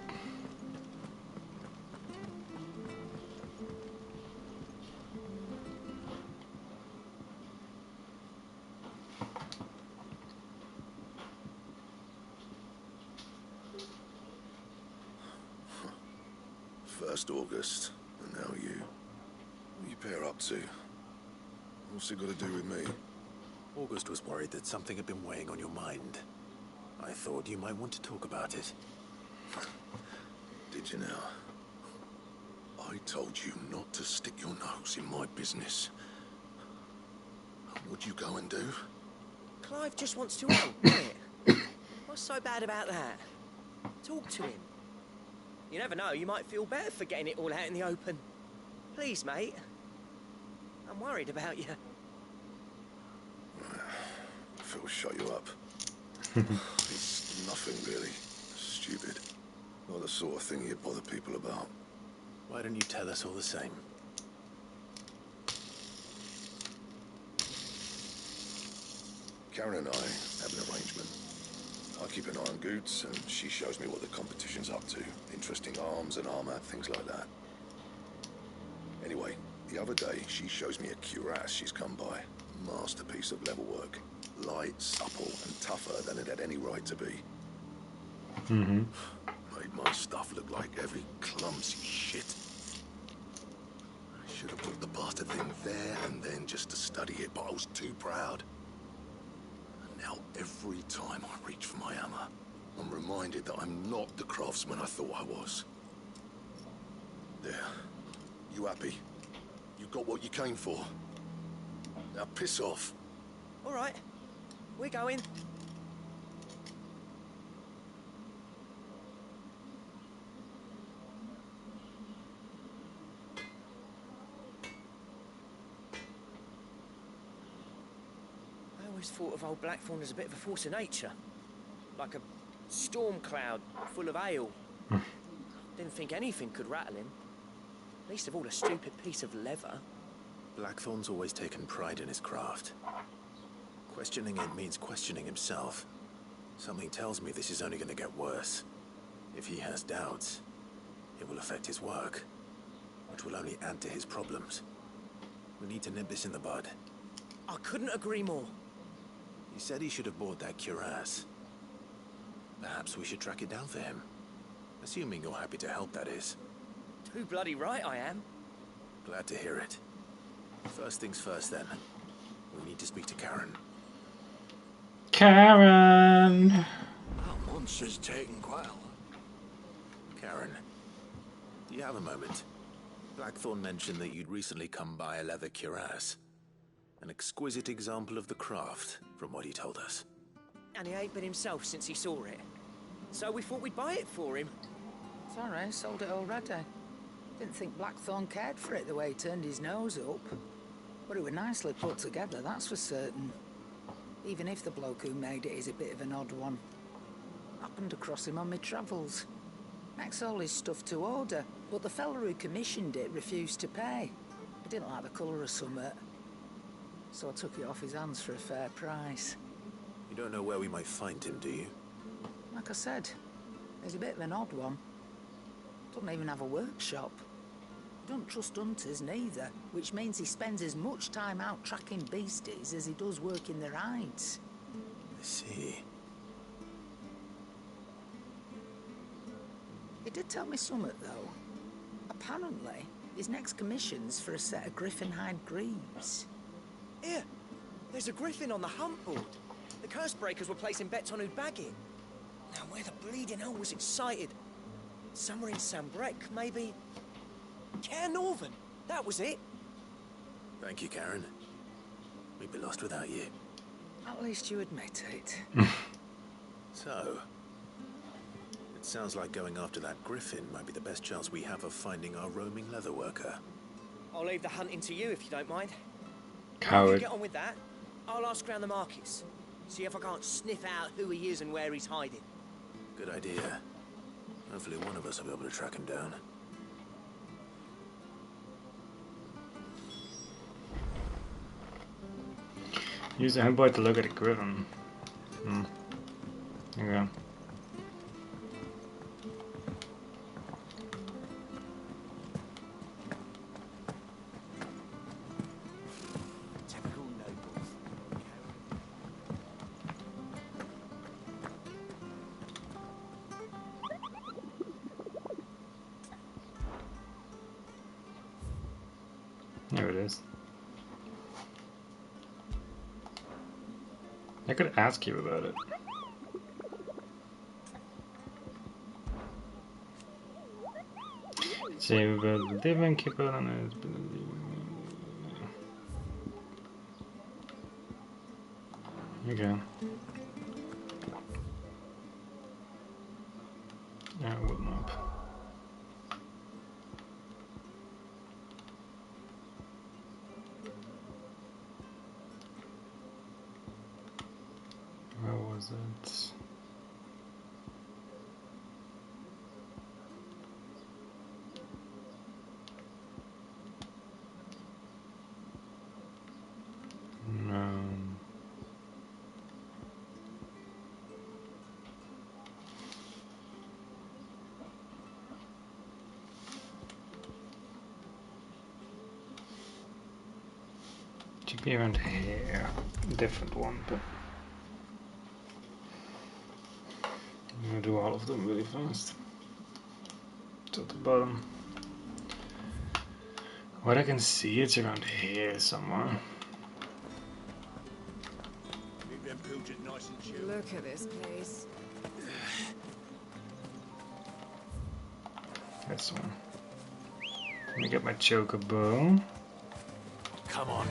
First August, and now you. What you pair up to? What's it got to do with me? August was worried that something had been weighing on your mind. I thought you might want to talk about it. Did you now? I told you not to stick your nose in my business. What'd you go and do? Clive just wants to help, innit? What's so bad about that? Talk to him. You never know, you might feel better for getting it all out in the open. Please, mate. I'm worried about you. Phil shut you up. It's nothing really. Stupid. Not the sort of thing you bother people about. Why don't you tell us all the same? Karen and I have an arrangement. I keep an eye on Goots, and she shows me what the competition's up to. Interesting arms and armor, things like that. Anyway, the other day, she shows me a cuirass she's come by. Masterpiece of level work. Light, supple, and tougher than it had any right to be. Mm-hmm. Made my stuff look like every clumsy shit. I should have put the bastard thing there and then just to study it, but I was too proud. Now, every time I reach for my hammer, I'm reminded that I'm not the craftsman I thought I was. There. You happy? You got what you came for? Now piss off. All right. We're going. I always thought of old Blackthorn as a bit of a force of nature. Like a storm cloud full of hail. Didn't think anything could rattle him. Least of all a stupid piece of leather. Blackthorn's always taken pride in his craft. Questioning it means questioning himself. Something tells me this is only going to get worse. If he has doubts, it will affect his work, which will only add to his problems. We need to nip this in the bud. I couldn't agree more. He said he should have bought that cuirass. Perhaps we should track it down for him. Assuming you're happy to help, that is. Too bloody right I am. Glad to hear it. First things first, then. We need to speak to Karen. Karen! That monster's taken well. Karen, do you have a moment? Blackthorn mentioned that you'd recently come by a leather cuirass. An exquisite example of the craft, from what he told us. And he ain't been himself since he saw it. So we thought we'd buy it for him. Sorry, sold it already. Didn't think Blackthorn cared for it the way he turned his nose up. But it was nicely put together, that's for certain. Even if the bloke who made it is a bit of an odd one. Happened across him on my travels. Makes all his stuff to order, but the fella who commissioned it refused to pay. He didn't like the colour of summit. So I took it off his hands for a fair price. You don't know where we might find him, do you? Like I said, he's a bit of an odd one. Doesn't even have a workshop. Don't trust hunters neither, which means he spends as much time out tracking beasties as he does working their hides. I see. He did tell me something, though. Apparently, his next commission's for a set of griffin hide greaves. Here, there's a griffin on the hunt board. The curse breakers were placing bets on who'd bag it. Now, where the bleeding hell was it sighted? Somewhere in Sambrec, maybe... Care Northern, that was it. Thank you, Karen. We'd be lost without you. At least you admit it. So, it sounds like going after that griffin might be the best chance we have of finding our roaming leatherworker. I'll leave the hunting to you if you don't mind. Coward. You get on with that. I'll ask around the markets. See if I can't sniff out who he is and where he's hiding. Good idea. Hopefully one of us will be able to track him down. Use the handboard to look at the griffin. Okay. Typical nobles. There it is. I could ask you about it. Save about the living, keep it on it. Okay. Yeah, wood map. Where was it? No. Should be around here. Different one, but I'm gonna do all of them really fast. To the bottom. What I can see, it's around here somewhere. Leave them pilgers nice and chill. Look at this place. This one. Let me get my chocobo. Come on.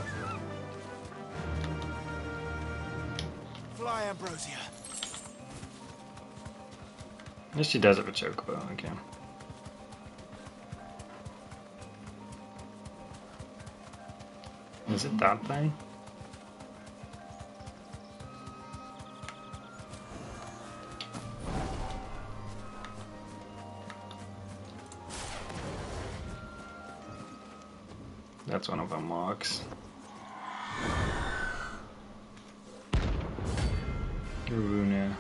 Fly, Ambrosia. Yes, she does have a chocobo, okay. Is it that thing? That's one of our marks. Runa.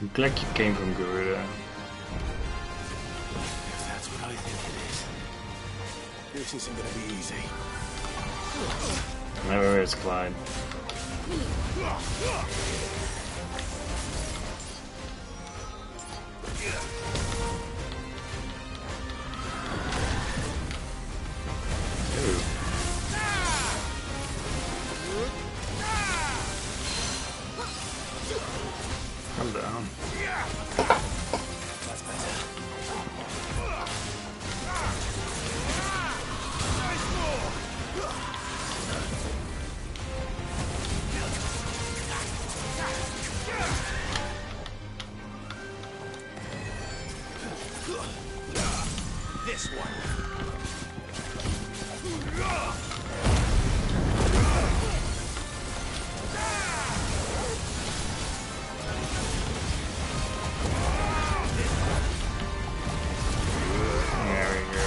Look like you came from Garuda. That's what I think it is. This isn't gonna be easy. Where is Clyde? Calm down. That's better. This one. There we go.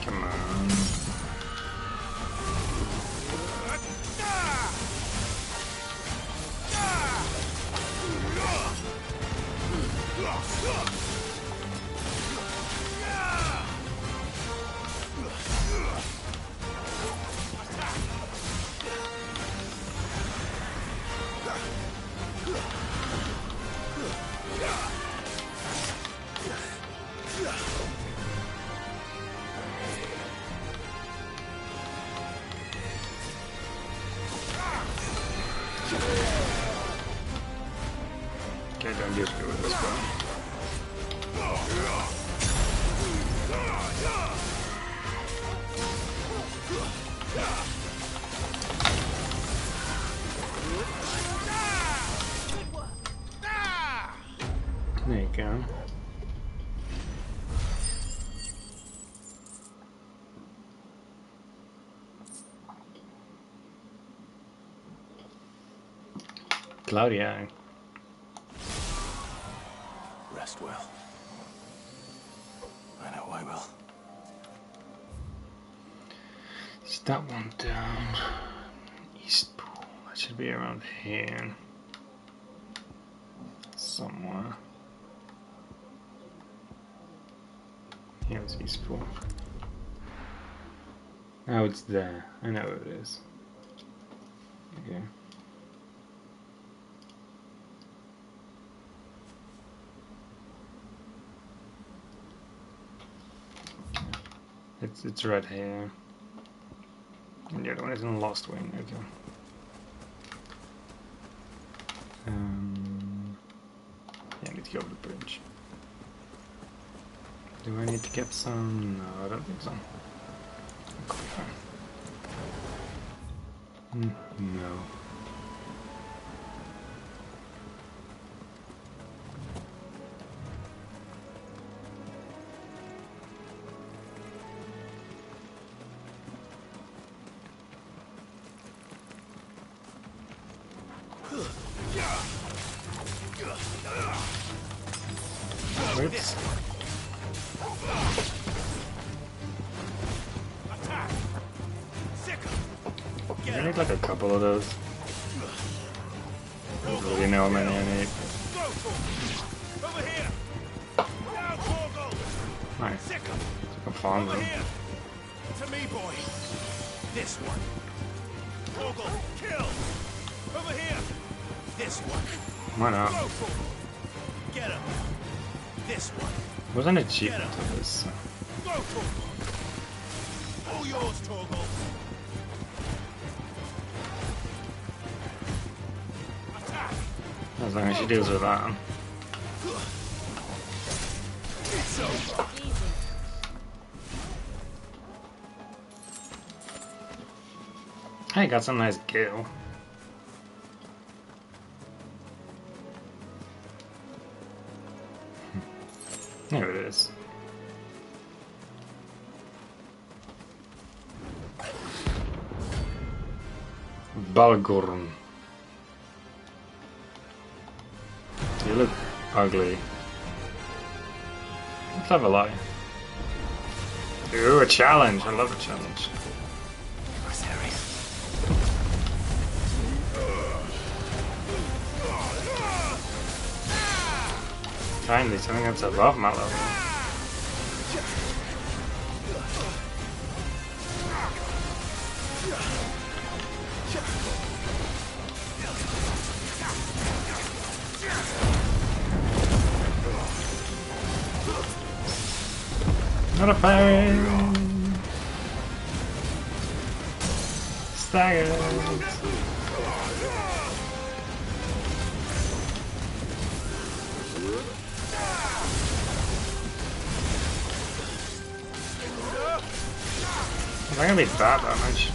Come on. Okay, don't get screwed with this one. There you go. Claudia. Rest well. I know I will. Is that one down? East Pool. That should be around here. Somewhere. Yeah, it's East Pool. Oh, it's there. I know where it is. Okay. It's right here. And the other one is in Lost Wing, okay. Yeah, I need to go over the bridge. Do I need to get some? No, I don't think so. Cool, fine. No. Whoops. I need like a couple of those. I don't really know how many I need. Nice. I can farm them. To me, boy. This one. Torgal, kill. Over here. This one. Why not? Get him. This one. Wasn't achievement to this. Go, Torgal. All yours, Torgal. Attack. As long as she deals with that. It's over. Hey, got some nice kill. There it is. Balgorn. You look ugly. What level are you? Ooh, a challenge. I love a challenge. Finally, something that's above my level. Not a fire! Staggered! Am I gonna be that damage?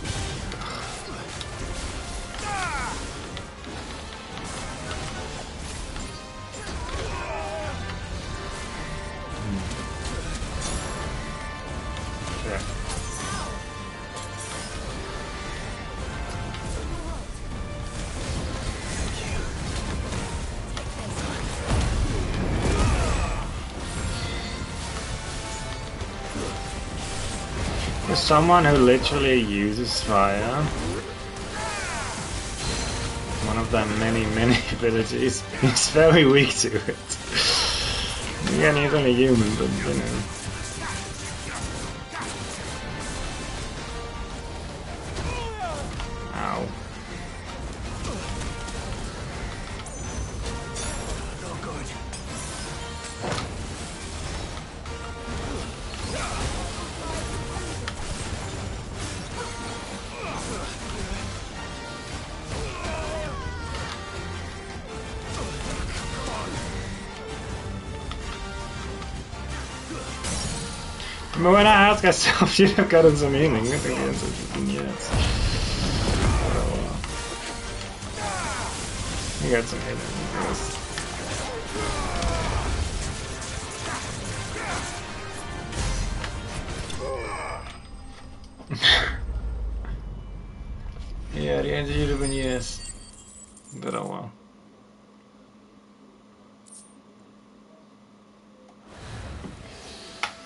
For someone who literally uses fire, one of their many abilities, he's very weak to it. Again, he's only human, but you know. Ow. I mean, when I ask myself, you'd have gotten some healing. I think the answer is yes. You got some healing, yes. Yeah, the answer should have been yes. But oh well.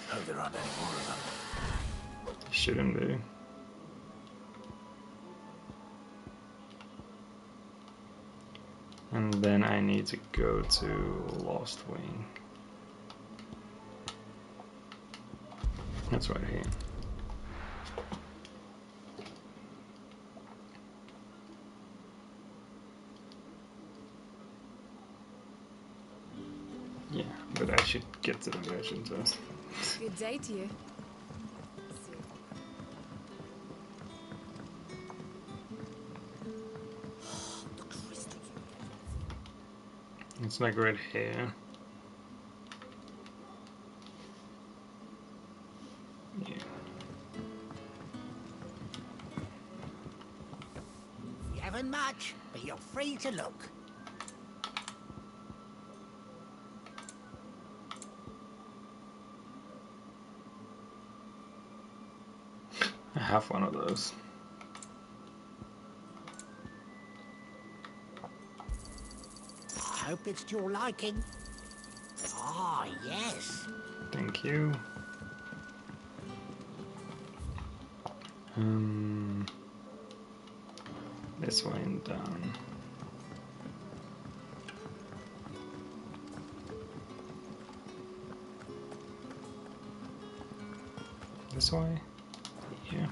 Hope there aren't any more of them. Shouldn't be. And then I need to go to Lost Wing. That's right here. Yeah, but I should get to the merchant first. Good day to you. It's like right here. Yeah. You haven't much, but you're free to look. I have one of those. I hope it's to your liking. Ah, yes. Thank you. This way and down. This way? Yeah.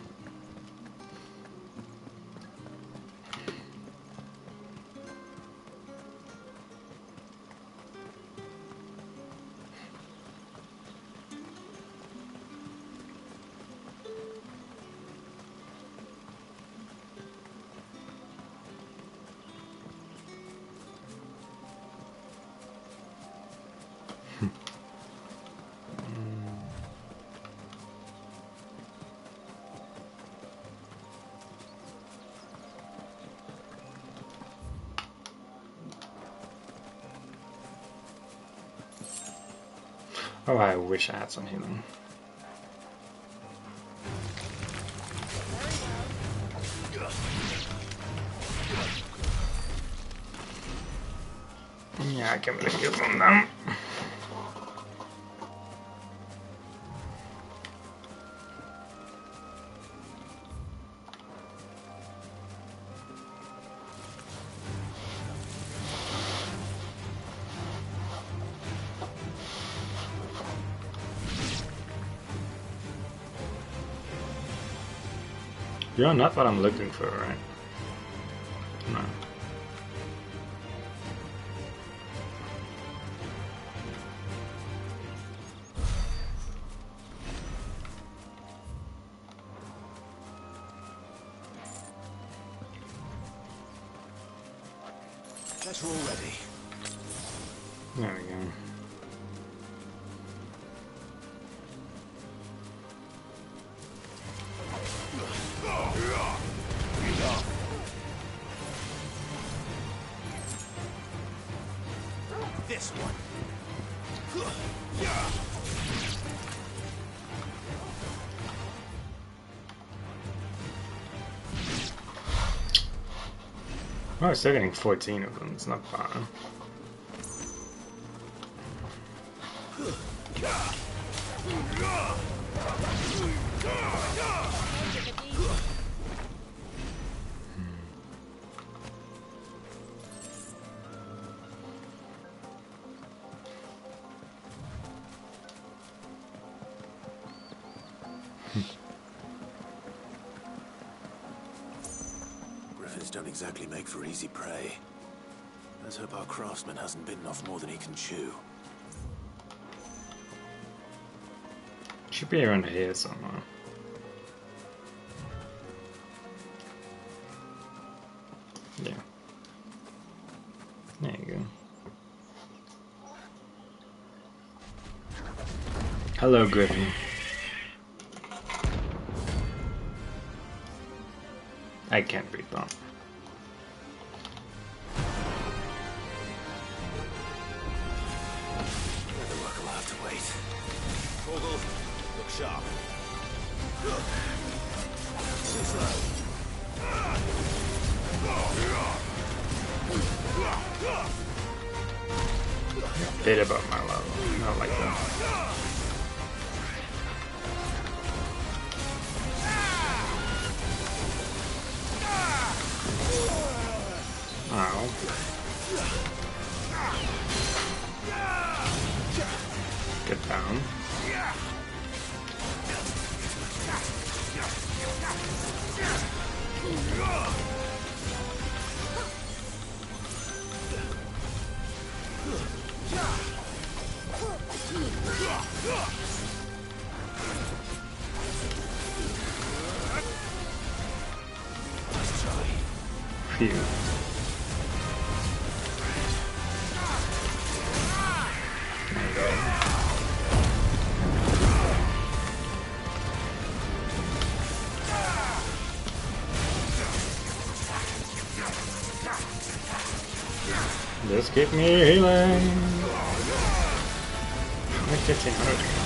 Oh, I wish I had some healing. Yeah, I can really heal from them. You're not what I'm looking for, right? No. That's all ready. There we go. This one. Oh, I'm still getting 14 of them. It's not bad. Griffins don't exactly make for easy prey. Let's hope our craftsman hasn't bitten off more than he can chew. Should be around here somewhere. Yeah. There you go. Hello, Griffin. I can't read that. The work will have to wait. Torgal, look sharp. Too slow. A bit above my level. Not like that. Ow. Get down. Phew. Just keep me healing. 1500.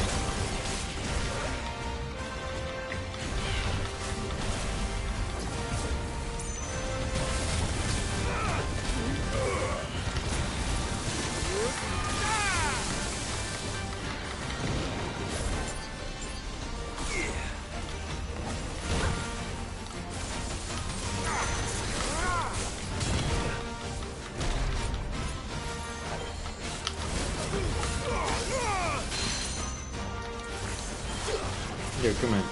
Yo, come in.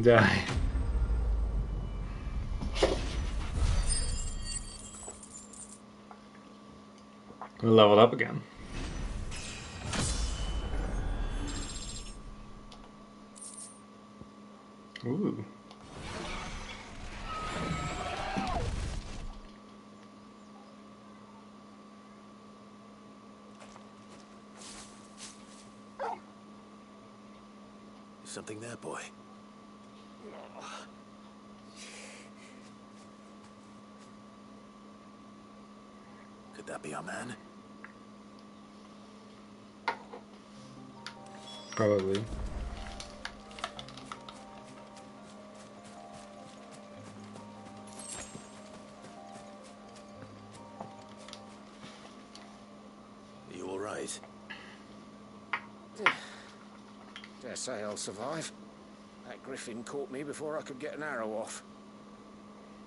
Die. Leveled up again. Ooh. Something there, boy. Could that be our man? Probably. Are you all right? Dare say I'll survive. That griffin caught me before I could get an arrow off.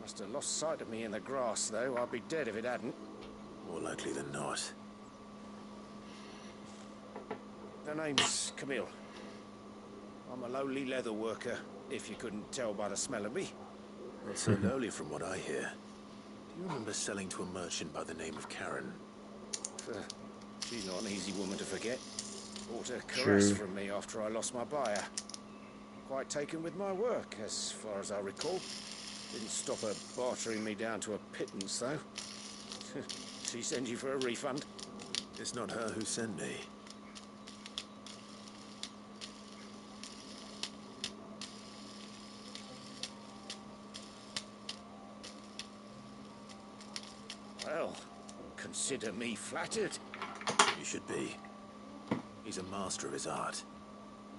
Must have lost sight of me in the grass, though. I'd be dead if it hadn't. More likely than not. The name's Camille. I'm a lowly leather worker, if you couldn't tell by the smell of me. Not so lowly from what I hear. Do you remember selling to a merchant by the name of Karen? She's not an easy woman to forget. Bought a caress from me after I lost my buyer. Quite taken with my work, as far as I recall. Didn't stop her bartering me down to a pittance, though. She send you for a refund? It's not her who sent me. Well, consider me flattered. You should be. He's a master of his art,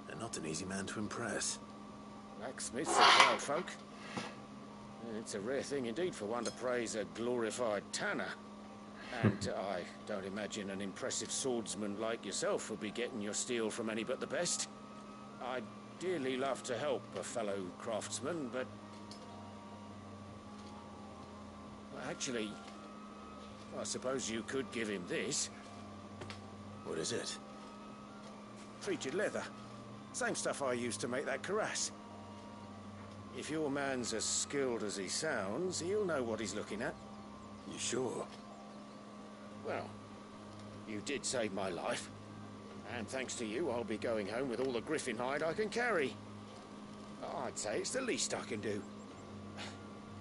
and not an easy man to impress. Blacksmiths are proud folk. It's a rare thing indeed for one to praise a glorified tanner. And I don't imagine an impressive swordsman like yourself would be getting your steel from any but the best. I'd dearly love to help a fellow craftsman, but... well, actually, I suppose you could give him this. What is it? Treated leather. Same stuff I used to make that cuirass. If your man's as skilled as he sounds, he'll know what he's looking at. You sure? Well, you did save my life. And thanks to you, I'll be going home with all the griffin hide I can carry. I'd say it's the least I can do.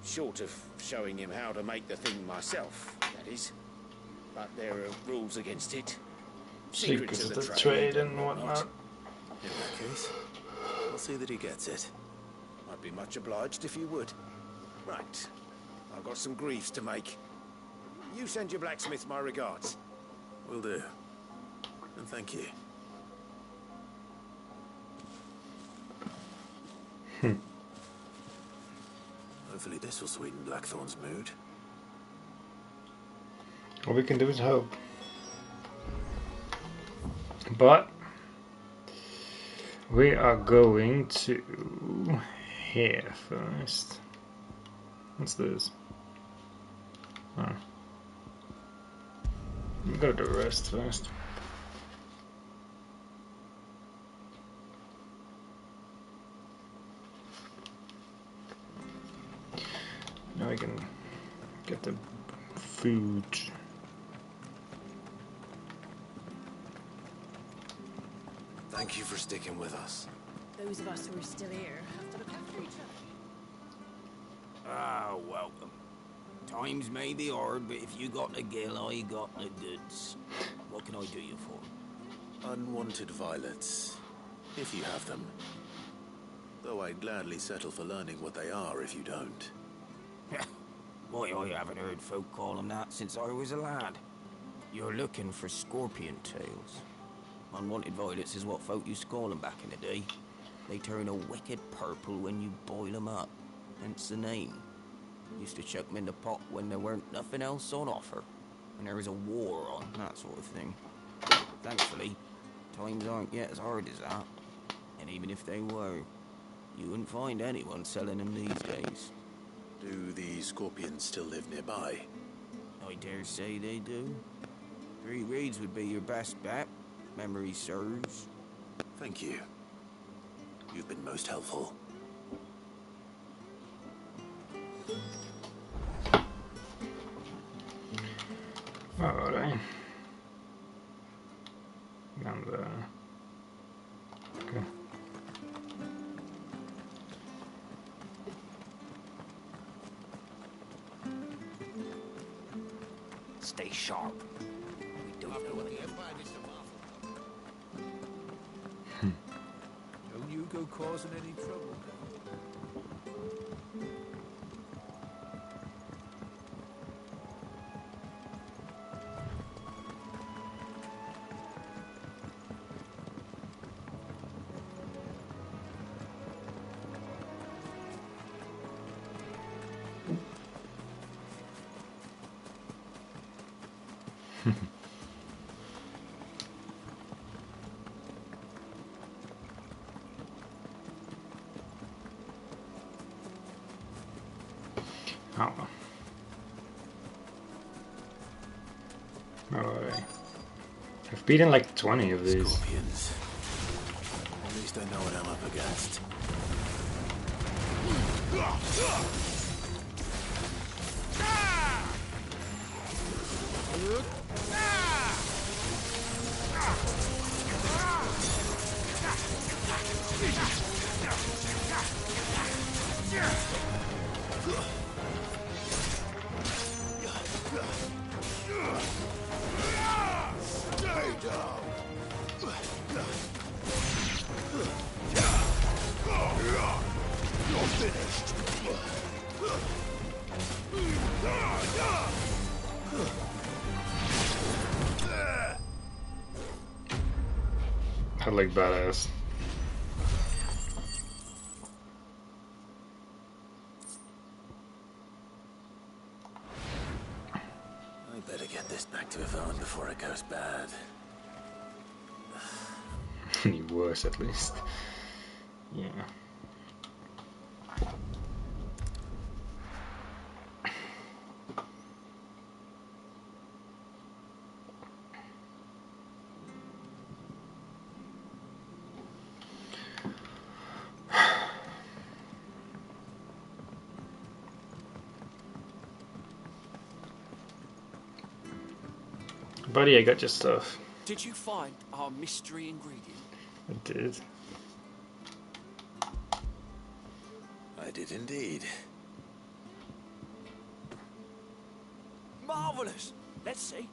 Short of showing him how to make the thing myself, that is. But there are rules against it. Secrets of the trade and whatnot. In that case, I'll see that he gets it. I'd be much obliged if you would. Right. I've got some greaves to make. You send your blacksmith my regards. Will do. And thank you. Hopefully this will sweeten Blackthorn's mood. All we can do is hope. But we are going to here first. What's this? Oh. We'll go to rest first. Now we can get the food. Thank you for sticking with us. Those of us who are still here have to look after each other. Ah, welcome. Times may be hard, but if you got the gill, I got the goods. What can I do you for? Unwanted violets, if you have them. Though I'd gladly settle for learning what they are if you don't. Boy, I haven't heard folk call them that since I was a lad. You're looking for scorpion tails. Unwanted violets is what folk used to call them back in the day. They turn a wicked purple when you boil them up. hence the name. Used to chuck 'em in the pot when there weren't nothing else on offer, when there was a war on, that sort of thing. Thankfully, times aren't yet as hard as that, and even if they were, you wouldn't find anyone selling them these days. Do the scorpions still live nearby? I dare say they do. 3 reeds would be your best bet, if memory serves. Thank you. You've been most helpful. Alright. And okay. Stay sharp. We don't know what the Empire needs to Don't you go causing any trouble now. Oh. Alright. I've beaten like 20 of these. Scorpions. At least I know what I'm up against. I like badass. I better get this back to Yvonne before it goes bad. Any worse, at least. Yeah. Buddy, I got your stuff. Did you find our mystery ingredient? I did. I did indeed. Marvellous! Let's see.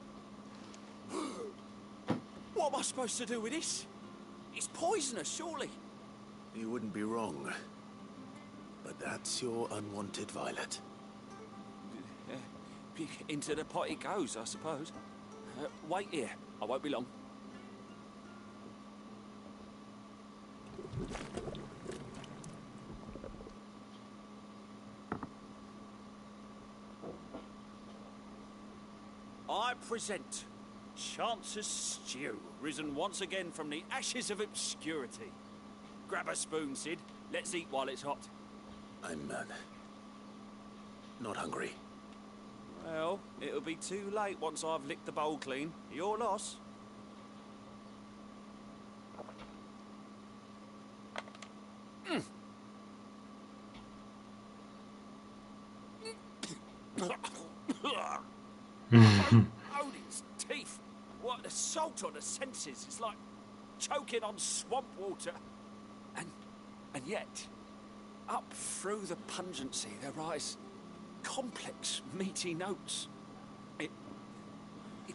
What am I supposed to do with this? It's poisonous, surely. You wouldn't be wrong. But that's your unwanted violet. Into the pot it goes, I suppose. Wait here. I won't be long. I present Chance's Stew, risen once again from the ashes of obscurity. Grab a spoon, Sid. Let's eat while it's hot. I'm not hungry. Well, it'll be too late once I've licked the bowl clean. Your loss. Odin's teeth. What assault on the senses. It's like choking on swamp water. And yet, up through the pungency there rise complex, meaty notes. It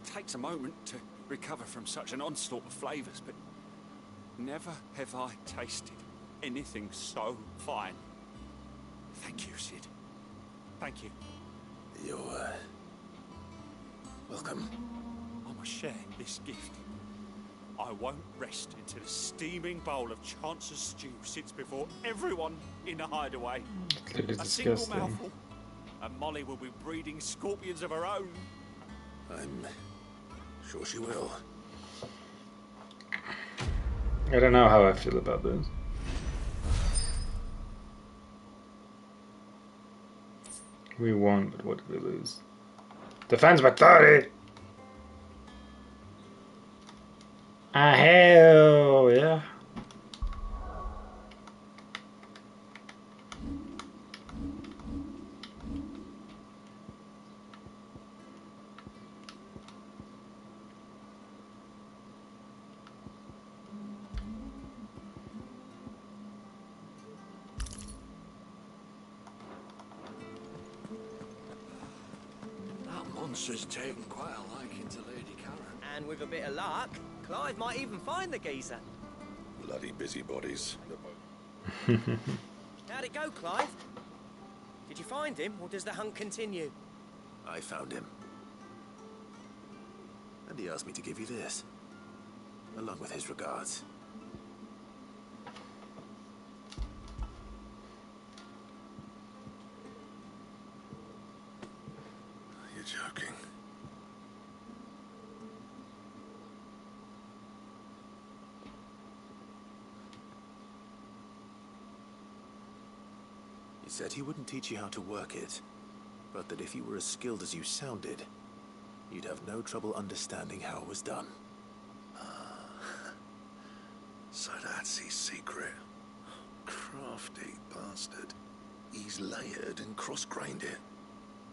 takes a moment to recover from such an onslaught of flavours, but never have I tasted anything so fine. Thank you, Sid. Thank you. You're welcome. I must share this gift. I won't rest until a steaming bowl of Chance's stew sits before everyone in the hideaway. It is A single disgusting. mouthful, and Molly will be breeding scorpions of her own. I'm sure she will. I don't know how I feel about this. We won, but what did we lose? Defense by 30! Ah, hell yeah. That monster's taken quite a liking to Lady Karen. And with a bit of luck, Clive might even find the geezer. Bloody busybodies. How'd it go, Clive? Did you find him, or does the hunt continue? I found him. And he asked me to give you this, along with his regards. You're joking. He said he wouldn't teach you how to work it, but that if you were as skilled as you sounded, you'd have no trouble understanding how it was done. So that's his secret. Crafty bastard. He's layered and cross-grained it.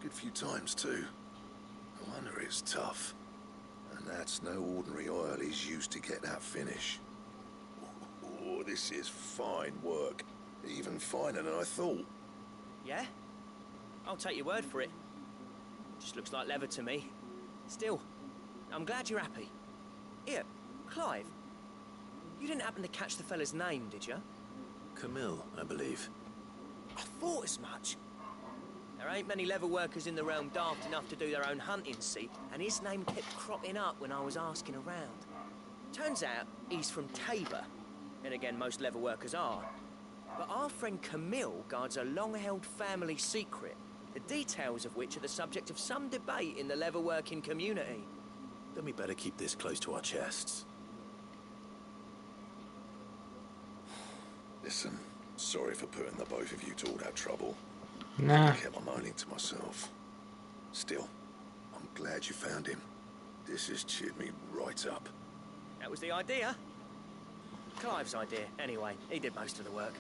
Good few times, too. No wonder it's tough. And that's no ordinary oil he's used to get that finish. Oh, this is fine work. Even finer than I thought. Yeah? I'll take your word for it. Just looks like leather to me. Still, I'm glad you're happy. Here, Clive. You didn't happen to catch the fella's name, did you? Camille, I believe. I thought as much. There ain't many leather workers in the realm daft enough to do their own hunting, see? And his name kept cropping up when I was asking around. Turns out he's from Tabor. And again, most leather workers are. But our friend Camille guards a long-held family secret, the details of which are the subject of some debate in the leather-working community. Then we better keep this close to our chests. Listen, sorry for putting the both of you to all that trouble. Nah. I kept my moaning to myself. Still, I'm glad you found him. This has cheered me right up. That was the idea. Clive's idea, anyway. He did most of the work.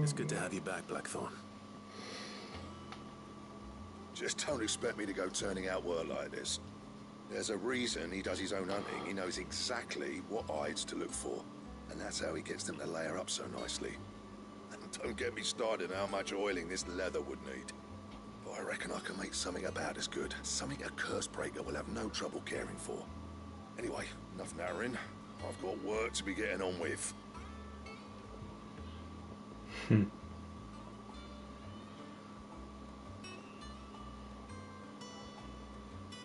It's good to have you back, Blackthorn. Just don't expect me to go turning out word like this. There's a reason he does his own hunting. He knows exactly what hides to look for. And that's how he gets them to layer up so nicely. And don't get me started on how much oiling this leather would need. But I reckon I can make something about as good. Something a Cursebreaker will have no trouble caring for. Anyway, enough narrowing. I've got work to be getting on with.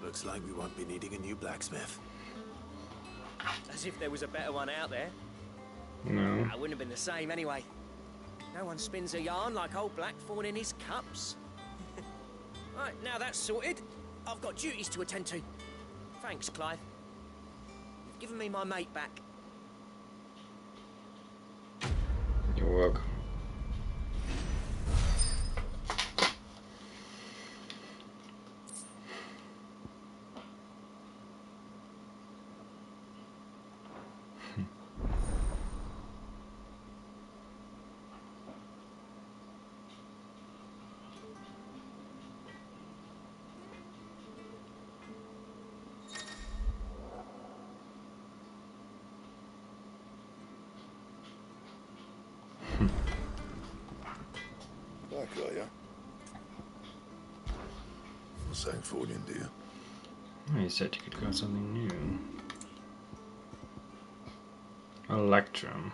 Looks like we won't be needing a new blacksmith. As if there was a better one out there. No. I wouldn't have been the same anyway. No one spins a yarn like old Blackthorn in his cups. Right, now that's sorted, I've got duties to attend to. Thanks, Clive. You've given me my mate back. You're welcome. Back, are you? What's that for you, dear? Oh, you said you could go something new. Electrum.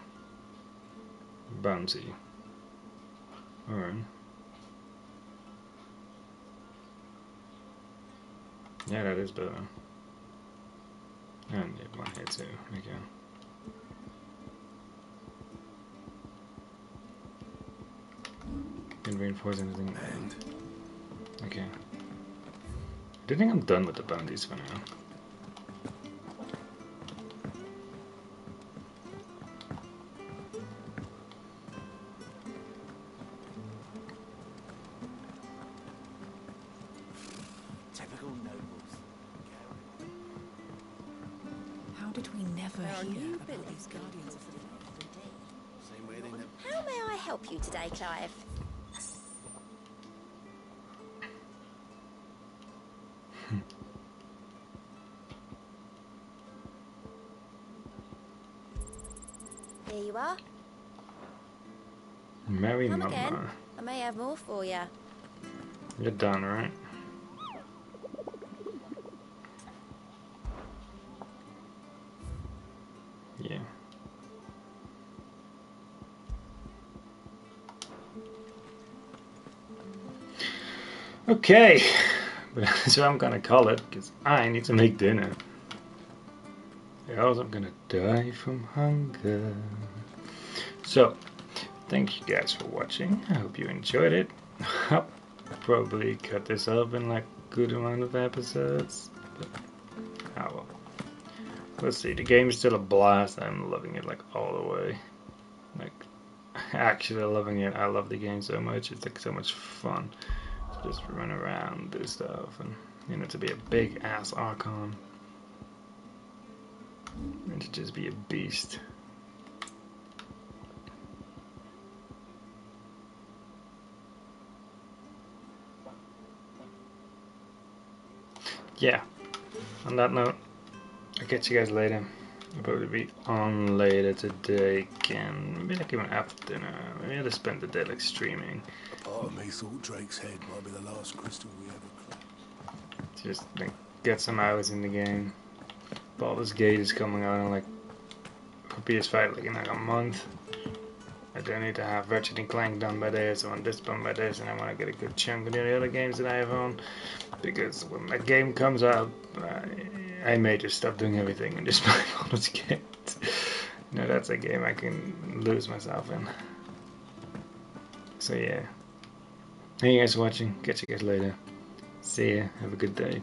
Bouncy. Alright. Yeah, that is better. And you have one here too. Okay. didn't reinforce anything. Okay. I think I'm done with the bounties for now. Typical nobles. How did we never There are hear new about billets these guardians of the every day? Same way they never... How may I help you today, Clive? Here you are. Mary Come Mama. again. I may have more for you. You're done, right? Yeah. Okay, but that's what I'm gonna call it, because I need to make dinner. Else I'm gonna die from hunger. So, thank you guys for watching. I hope you enjoyed it. I'll probably cut this up in like a good amount of episodes. But, oh well. We'll see. The game is still a blast. I'm loving it like all the way. Like, actually loving it. I love the game so much. It's like so much fun. To just run around, do stuff, and you know, to be a big ass Archon. And to just be a beast. Yeah. On that note, I'll catch you guys later. I'll probably be on later today again. Maybe like even after dinner. Maybe I'll just spend the day like streaming. Part of me thought Drake's head might be the last crystal we ever cracked. Just like get some hours in the game. Baldur's Gate is coming out in like for PS5 like in like a month. I do need to have Ratchet and Clank done by this, I want this done by this, and I want to get a good chunk of the other games that I have on. Because when that game comes out, I may just stop doing everything and just play Baldur's Gate. You know, that's a game I can lose myself in. So yeah. Thank you guys for watching. Catch you guys later. See ya. Have a good day.